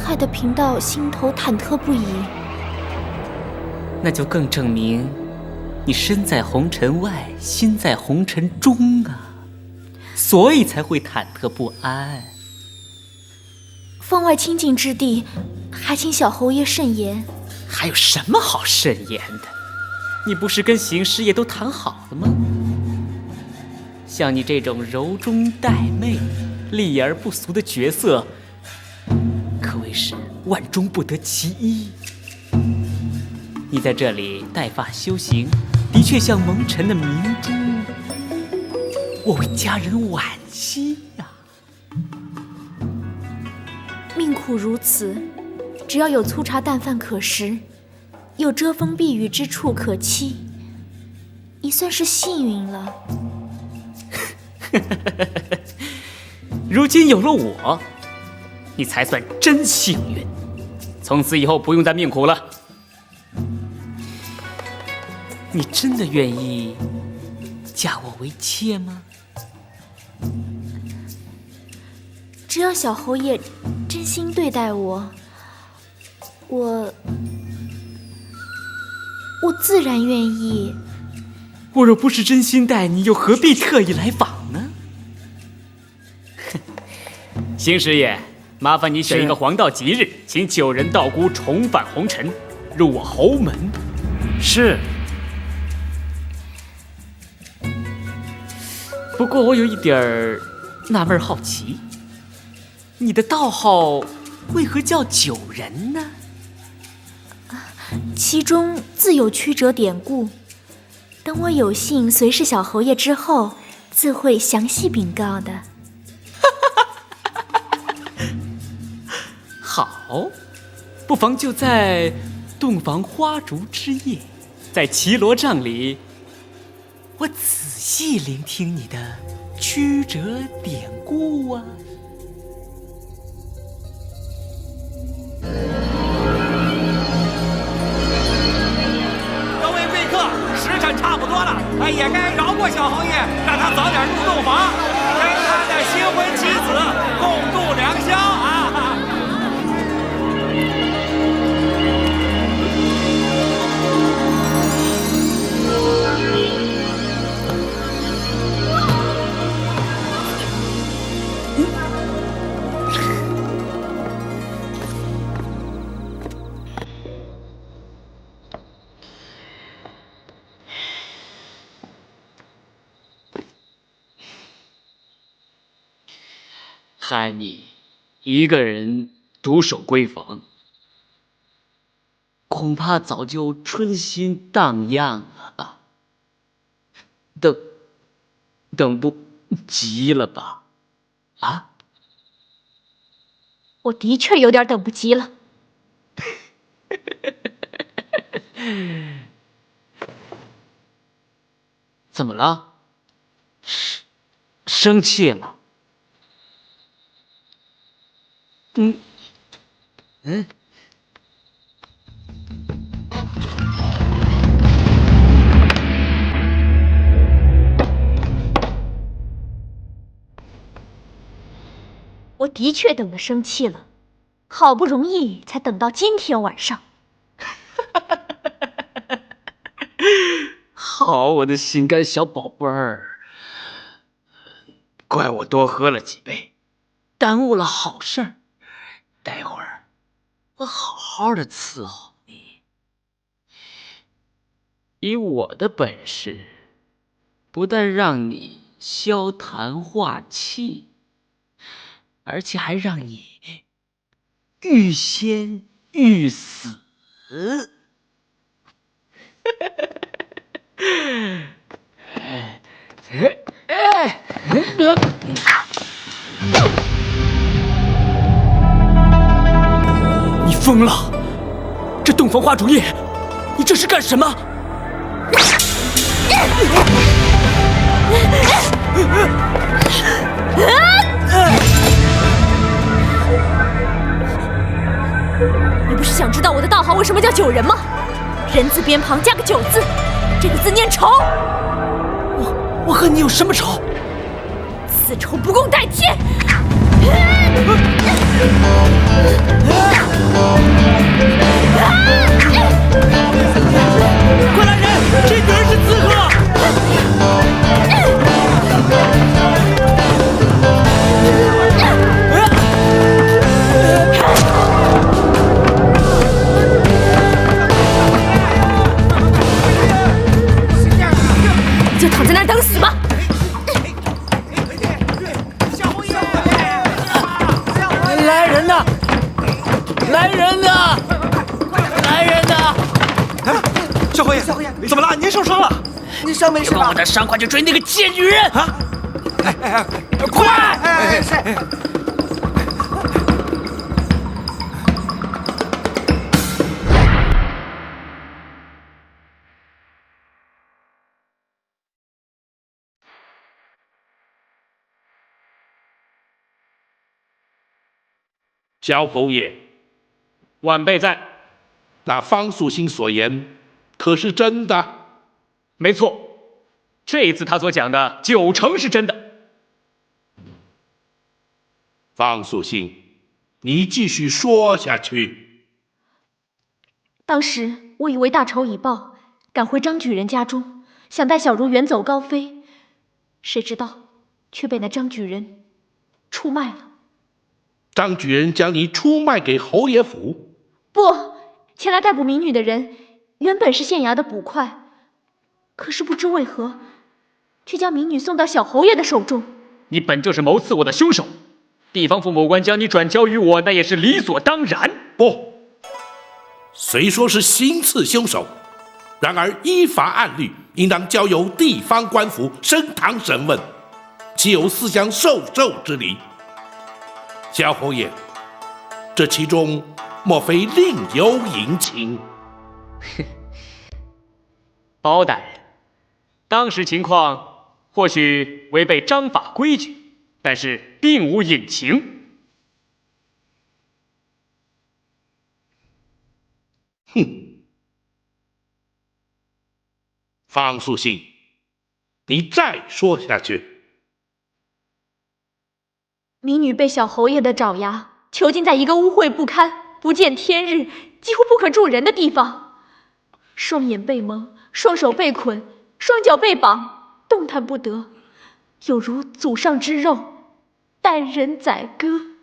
害得贫道心头忐忑不已。那就更证明你身在红尘外，心在红尘中啊，所以才会忐忑不安。方外清净之地，还请小侯爷慎言。还有什么好慎言的？你不是跟邢师爷都谈好了吗？像你这种柔中带媚、丽而不俗的角色，可谓是万中不得其一。你在这里带发修行，的确像蒙尘的明珠，我为家人惋惜呀。命苦如此，只要有粗茶淡饭可食，有遮风避雨之处可栖，已算是幸运了。如今有了我，你才算真幸运。从此以后不用再命苦了。你真的愿意嫁我为妾吗？只要小侯爷真心对待我，我自然愿意。我若不是真心待你，又何必特意来访呢？邢师爷，麻烦你选一个黄道吉日，请九人道姑重返红尘，入我侯门。是。不过我有一点儿纳闷好奇，你的道号为何叫九人呢？其中自有曲折典故。等我有幸随侍小侯爷之后，自会详细禀告的。好，不妨就在洞房花烛之夜，在绮罗帐里，我仔细聆听你的曲折典故啊。各位贵客，时辰差不多了，也该饶过小侯爷，让他早点入洞房，跟他的新婚妻子共度良宵啊！害你一个人独守闺房，恐怕早就春心荡漾了，等不及了吧？啊？我的确有点等不及了。怎么了？生气了？我的确等得生气了，好不容易才等到今天晚上。好，我的心肝小宝贝儿，怪我多喝了几杯，耽误了好事儿。待会儿我好好的伺候你，以我的本事，不但让你消痰化气，而且还让你欲仙欲死。你疯了！这洞房花烛夜，你这是干什么？你不是想知道我的道行为什么叫九人吗？人字边旁加个九字，这个字念仇。我和你有什么仇？此仇不共戴天！快来人，这女儿是刺客！你就躺在那儿等死吧！来人呐！来人呐！来人呐！小侯爷，怎么了？您受伤了？你伤没事吧？帮我的伤快去追那个贱女人！啊！快！萧侯爷，晚辈在。那方素心所言可是真的？没错，这一次他所讲的90%是真的。方素心，你继续说下去。当时我以为大仇已报，赶回张举人家中，想带小茹远走高飞，谁知道却被那张举人出卖了。张举人将你出卖给侯爷府？不，前来逮捕民女的人原本是县衙的捕快，可是不知为何，却将民女送到小侯爷的手中。你本就是谋刺我的凶手，地方父母官将你转交于我，那也是理所当然。不，虽说是行刺凶手，然而依法按律，应当交由地方官府升堂审问，岂有思想授受之理？小侯爷，这其中莫非另有隐情？包大人，当时情况或许违背章法规矩，但是并无隐情。哼，方素信，你再说下去。民女被小侯爷的爪牙囚禁在一个污秽不堪、不见天日、几乎不可住人的地方，双眼被蒙，双手被捆，双脚被绑，动弹不得，有如祖上之肉，待人宰割。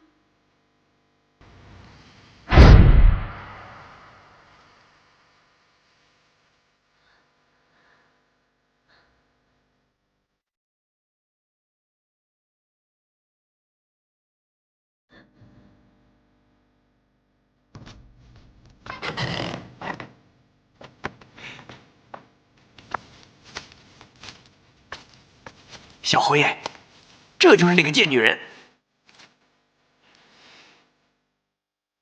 小侯爷，这就是那个贱女人。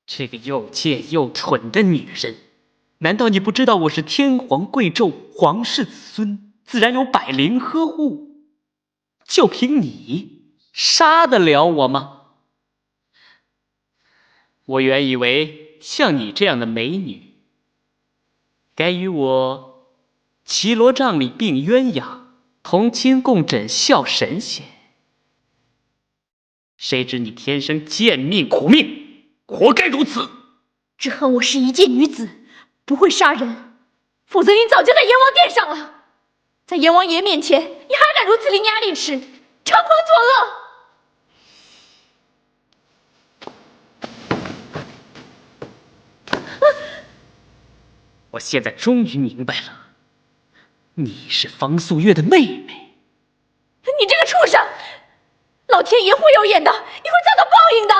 这个又贱又蠢的女人，难道你不知道我是天皇贵胄，皇室子孙，自然有百灵呵护？就凭你，杀得了我吗？我原以为像你这样的美女，该与我绮罗帐里并鸳鸯，同寝共枕笑神仙。谁知你天生贱命苦命，活该如此。只恨我是一介女子，不会杀人，否则你早就在阎王殿上了。在阎王爷面前，你还敢如此伶牙俐齿，逞狂作恶！我现在终于明白了，你是方素月的妹妹。你这个畜生，老天爷会有眼的，你会遭到报应的！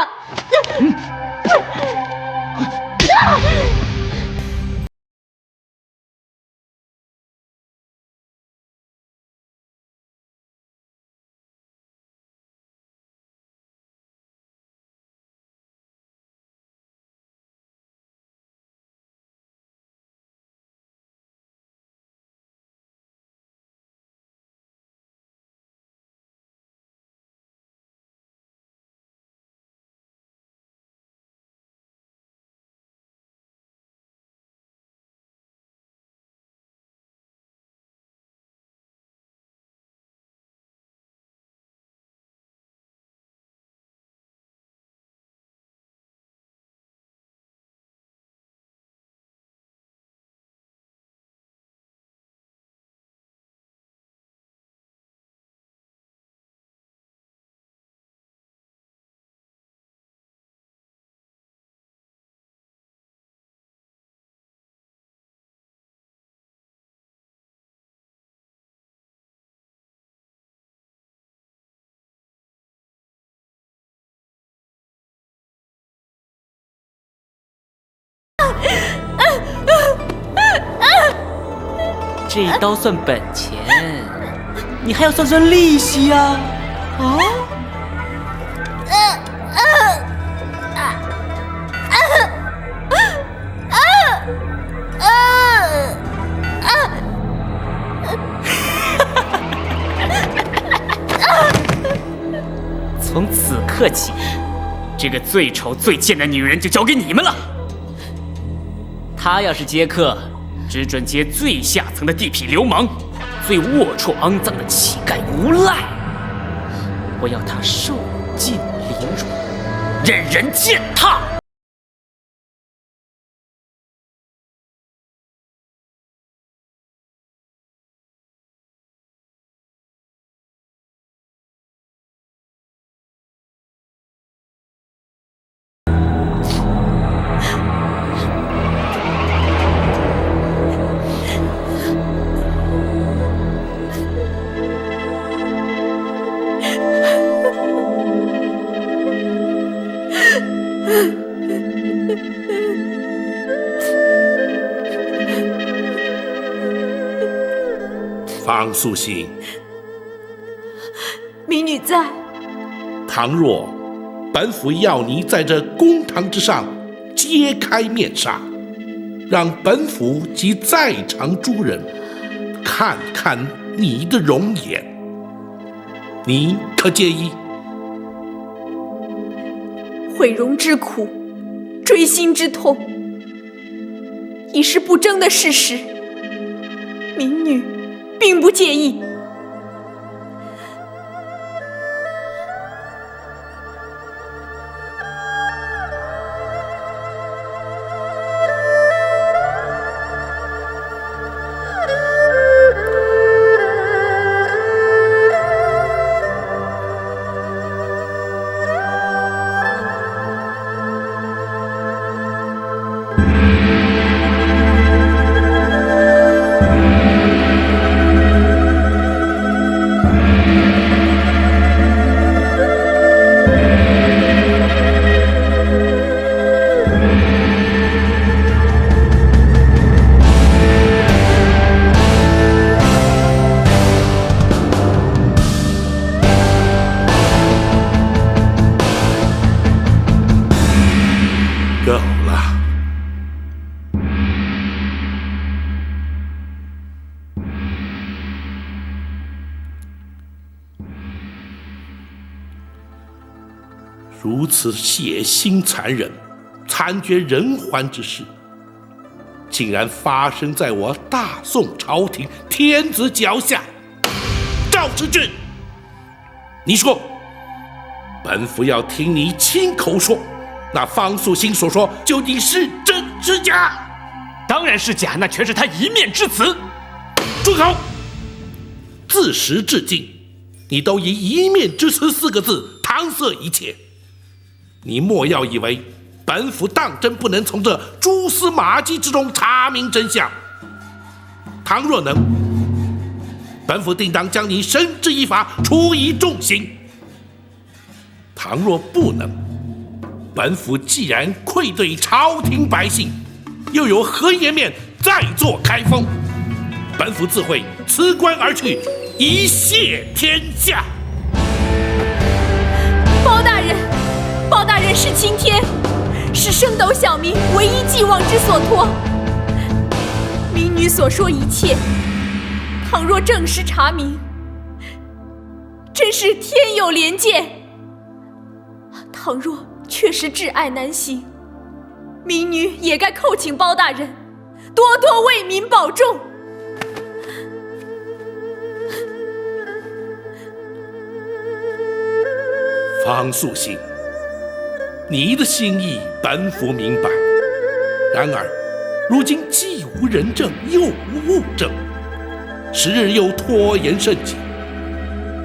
这一刀算本钱，你还要算算利息啊！啊！从此刻起，这个最丑最贱的女人就交给你们了。她要是接客，只准接最下层的地痞流氓，最龌龊肮脏的乞丐无赖。我要她受尽凌辱，任人践踏。方素心，民民女在。倘若本府要你在这公堂之上揭开面纱，让本府及在场诸人看看你的容颜，你可介意？毁容之苦，锥心之痛，已是不争的事实，民女并不介意。够了！如此血腥残忍、惨绝人寰之事，竟然发生在我大宋朝廷天子脚下。赵世俊，你说，本府要听你亲口说，那方素心所说究竟是真是假？当然是假，那全是他一面之词。住口！自始至今，你都以一面之词4个字搪塞一切。你莫要以为本府当真不能从这蛛丝马迹之中查明真相。倘若能，本府定当将你绳之以法，处以重刑。倘若不能，本府既然愧对朝廷百姓，又有何颜面再做开封？本府自会辞官而去，以谢天下。包大人，包大人是青天，是升斗小民唯一寄望之所托。民女所说一切，倘若证实查明，真是天有怜见。倘若确实挚爱难行，民女也该叩请包大人多多为民保重。方素心，你的心意本府明白，然而如今既无人证，又无物证，时日又拖延甚紧，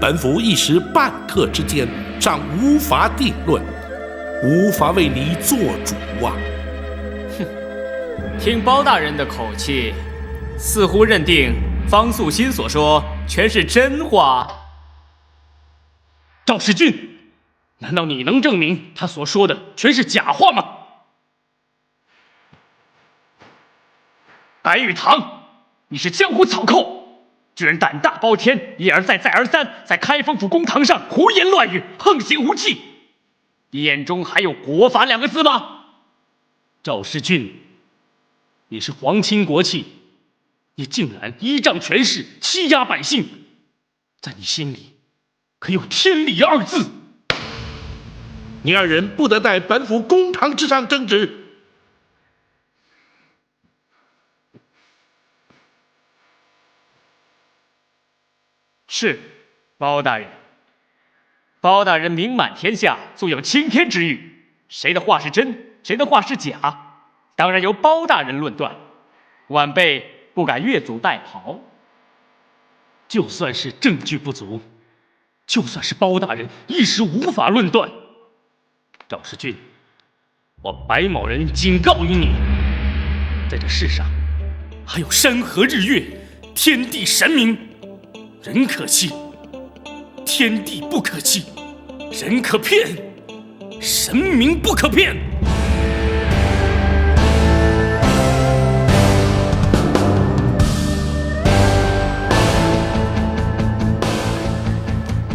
本府一时半刻之间尚无法定论，无法为你做主啊！哼，听包大人的口气，似乎认定方素心所说全是真话。赵世俊，难道你能证明他所说的全是假话吗？白玉堂，你是江湖草寇，居然胆大包天，一而再再而三在开封府公堂上胡言乱语，横行无忌，你眼中还有国法2个字吗？赵世俊，你是皇亲国戚，你竟然依仗权势欺压百姓，在你心里可有天理2字？你二人不得在本府公堂之上争执。是，包大人。包大人名满天下，素有青天之誉，谁的话是真，谁的话是假，当然由包大人论断。晚辈不敢越俎代庖。就算是证据不足，就算是包大人一时无法论断，赵世俊，我白某人警告于你，在这世上还有山河日月、天地神明，人可欺，天地不可欺；人可骗，神明不可骗。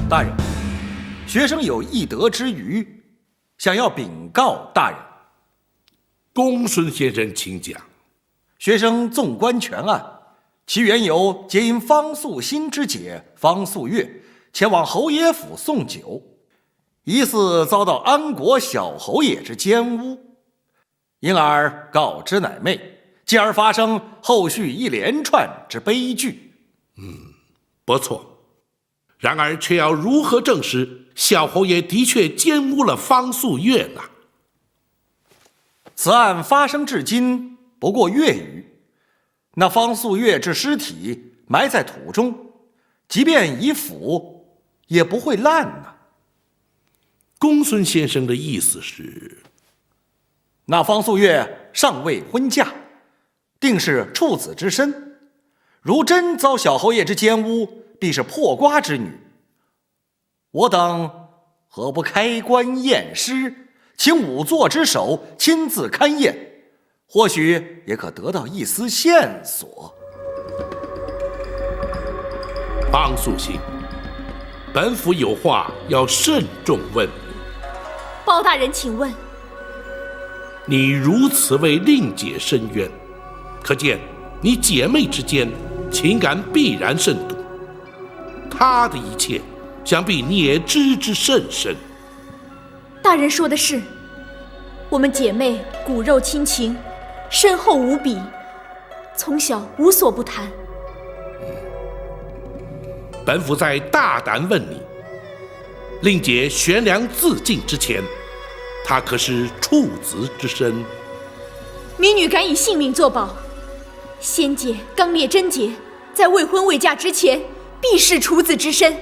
大人，学生有一德之余，想要禀告大人。公孙先生，请讲。学生纵观全案，其缘由皆因方素心之姐方素月前往侯爷府送酒，疑似遭到安国小侯爷之奸污，因而告知乃妹，继而发生后续一连串之悲剧。不错，然而却要如何证实小侯爷的确奸污了方素月呢？此案发生至今不过月余，那方素月之尸体埋在土中，即便已腐，也不会烂呢。公孙先生的意思是，那方素月尚未婚嫁，定是处子之身，如真遭小侯爷之奸污，必是破瓜之女。我等何不开棺验尸，请仵作之手亲自勘验，或许也可得到一丝线索。方素心，本府有话要慎重问你。包大人，请问。你如此为令姐申冤，可见你姐妹之间情感必然甚笃，她的一切想必你也知之甚深。大人说的是，我们姐妹骨肉亲情深厚无比，从小无所不谈。本府在大胆问你，令姐悬梁自尽之前，她可是处子之身？民女敢以性命作保，仙姐刚烈贞洁，在未婚未嫁之前，必是处子之身。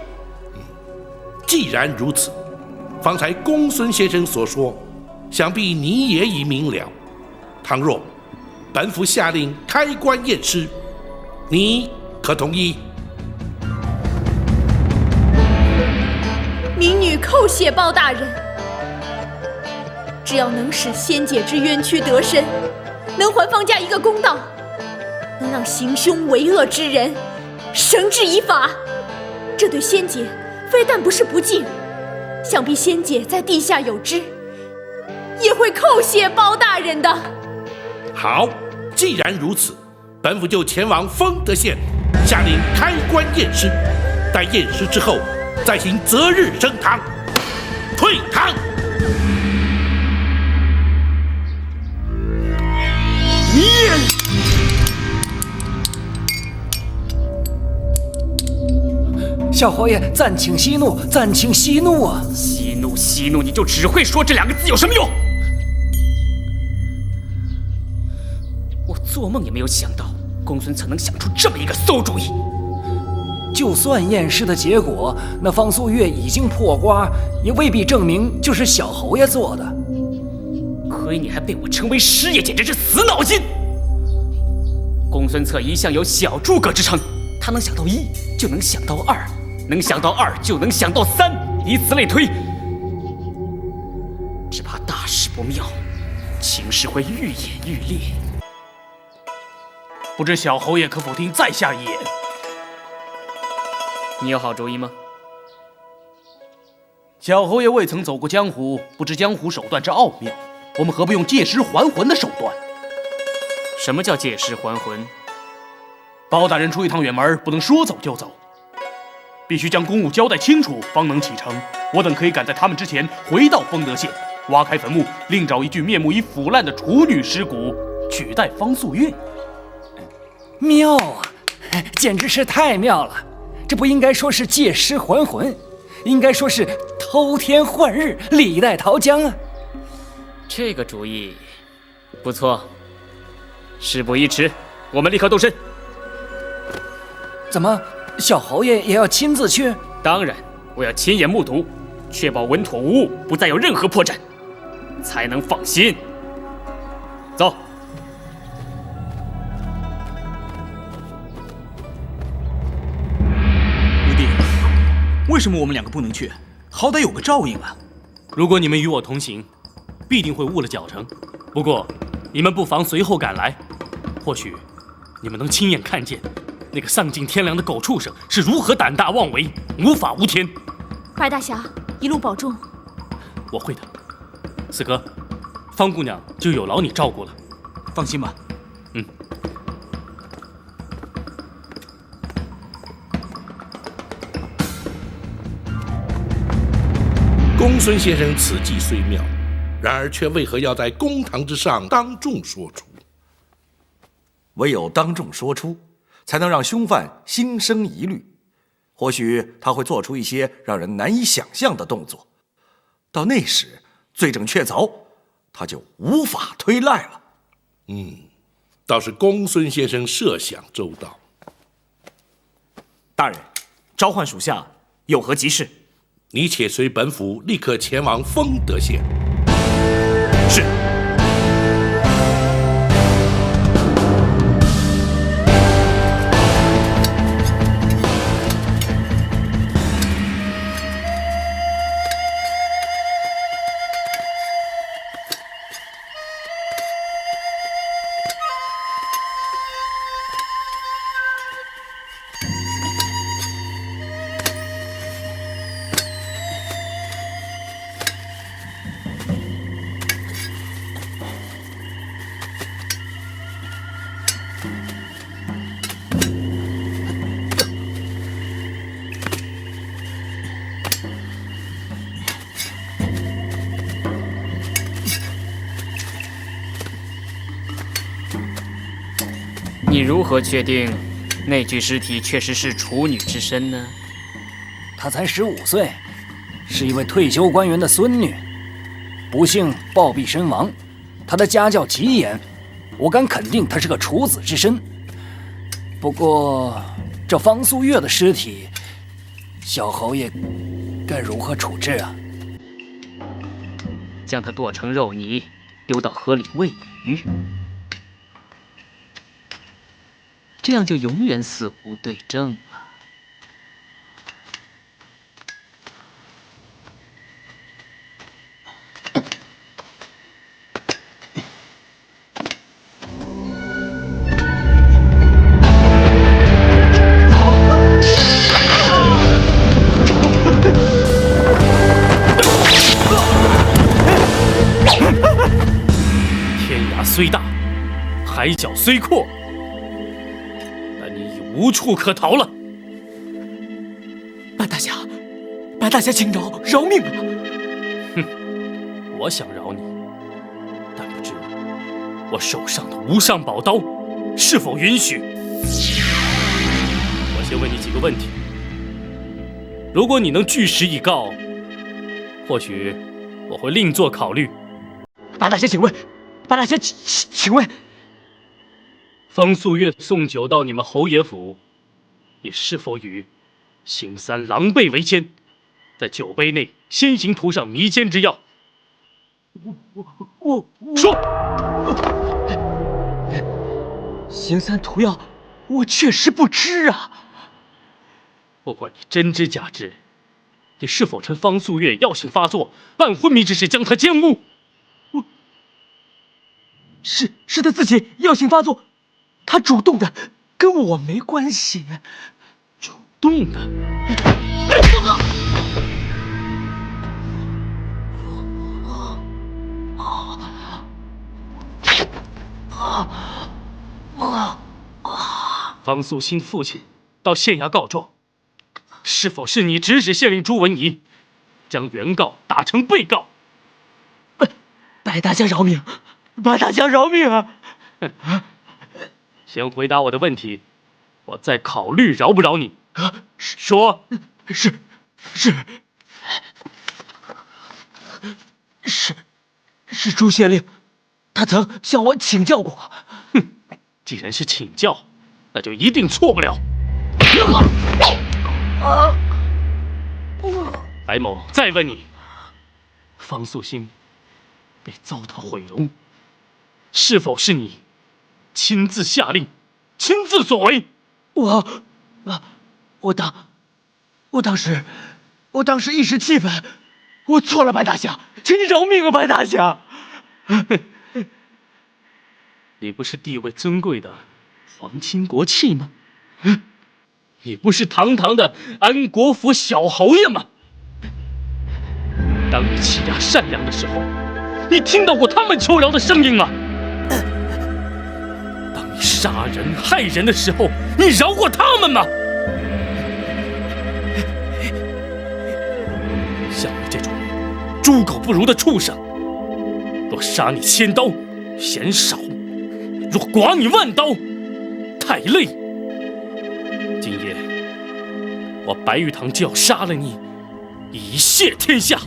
既然如此，方才公孙先生所说，想必你也已明了。倘若本府下令开棺验尸，你可同意？民女叩谢包大人。只要能使仙姐之冤屈得伸，能还方家一个公道，能让行凶为恶之人绳之以法，这对仙姐非但不是不敬，想必仙姐在地下有知，也会叩谢包大人的。好，既然如此，本府就前往丰德县，下令开棺验尸，待验尸之后，再行择日升堂。退堂。小侯爷，暂请息怒，暂请息怒啊！息怒，息怒，你就只会说这两个字有什么用？我做梦也没有想到，公孙策能想出这么一个馊主意。就算验尸的结果，那方素月已经破瓜，也未必证明就是小侯爷做的。亏你还被我称为师爷，简直是死脑筋！公孙策一向有小诸葛之称，他能想到一，就能想到二，能想到二，就能想到三，以此类推。只怕大事不妙，情势会愈演愈烈。不知小侯爷可否听在下一言？你有好主意吗？小侯爷未曾走过江湖，不知江湖手段之奥妙，我们何不用借尸还魂的手段？什么叫借尸还魂？包大人出一趟远门，不能说走就走，必须将公务交代清楚，方能启程。我等可以赶在他们之前回到丰德县，挖开坟墓，另找一具面目已腐烂的处女尸骨，取代方素月。妙啊，简直是太妙了！这不应该说是借尸还魂，应该说是偷天换日，李代桃僵啊！这个主意不错。事不宜迟，我们立刻动身。怎么，小侯爷也要亲自去？当然，我要亲眼目睹，确保稳妥无误，不再有任何破绽，才能放心。走。五弟，为什么我们两个不能去？好歹有个照应啊！如果你们与我同行，必定会误了脚程。不过，你们不妨随后赶来，或许你们能亲眼看见那个丧尽天良的狗畜生是如何胆大妄为、无法无天。白大侠，一路保重。我会的。四哥，方姑娘就有劳你照顾了。放心吧。公孙先生此计虽妙，然而却为何要在公堂之上当众说出？唯有当众说出，才能让凶犯心生疑虑。或许他会做出一些让人难以想象的动作，到那时罪证确凿，他就无法推赖了。倒是公孙先生设想周到。大人，召唤属下有何急事？你且随本府立刻前往丰德县。是。你如何确定那具尸体确实是处女之身呢？她才15岁，是一位退休官员的孙女，不幸暴毙身亡。她的家教极严，我敢肯定她是个处子之身。不过，这方素月的尸体，小侯爷该如何处置啊？将它剁成肉泥，丢到河里喂鱼。这样就永远死无对证了。天涯虽大，海角虽阔。无处可逃了，白大侠，白大侠，请饶命啊！哼，我想饶你，但不知我手上的无上宝刀是否允许？我先问你几个问题，如果你能据实以告，或许我会另作考虑。白大侠，请问，白大侠，请问。方素月送酒到你们侯爷府，你是否与邢三狼狈为奸，在酒杯内先行涂上迷奸之药？我说，邢三涂药，我确实不知啊。不管你真知假知，你是否趁方素月药性发作、半昏迷之时将她奸污？是他自己药性发作。他主动的，跟我没关系。主动的？方素心父亲到县衙告状，是否是你指使县令朱文仪将原告打成被告？白大侠饶命！白大侠饶命啊！先回答我的问题，我再考虑饶不饶你。说，是朱县令，他曾向我请教过。哼，既然是请教，那就一定错不了。白某再问你，方素心被糟蹋毁容，是否是你亲自下令，亲自所为？我当时一时气愤，我错了，白大侠，请你饶命啊，白大侠！你不是地位尊贵的皇亲国戚吗？你不是堂堂的安国府小侯爷吗？当你欺压善良的时候，你听到过他们求饶的声音吗？当你杀人害人的时候，你饶过他们吗？像你这种猪狗不如的畜生，若杀你1000刀，嫌少；若剐你10000刀，太累。今夜，我白玉堂就要杀了你，以谢天下。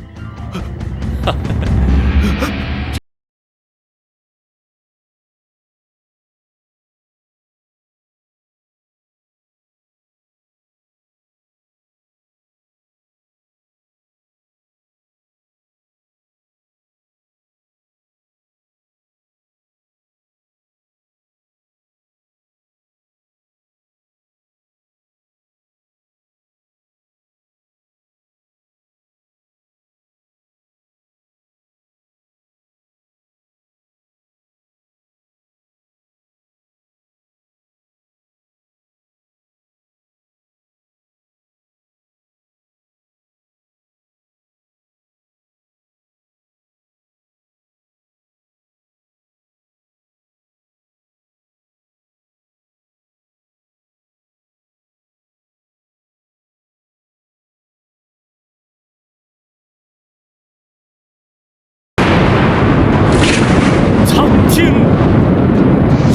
天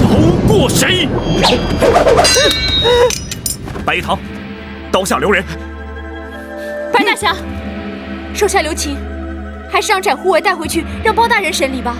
饶过谁？白玉堂，刀下留人。白大侠，手下留情，还是让斩护卫带回去，让包大人审理吧。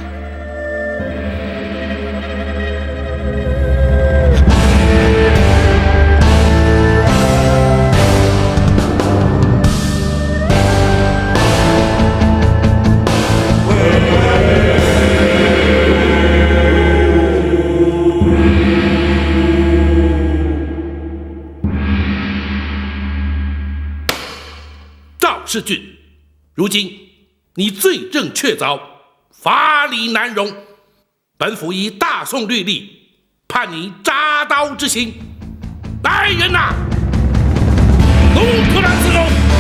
世俊，如今你罪证确凿，法理难容，本府以大宋律例判你扎刀之刑。来人呐，弄出来此狗！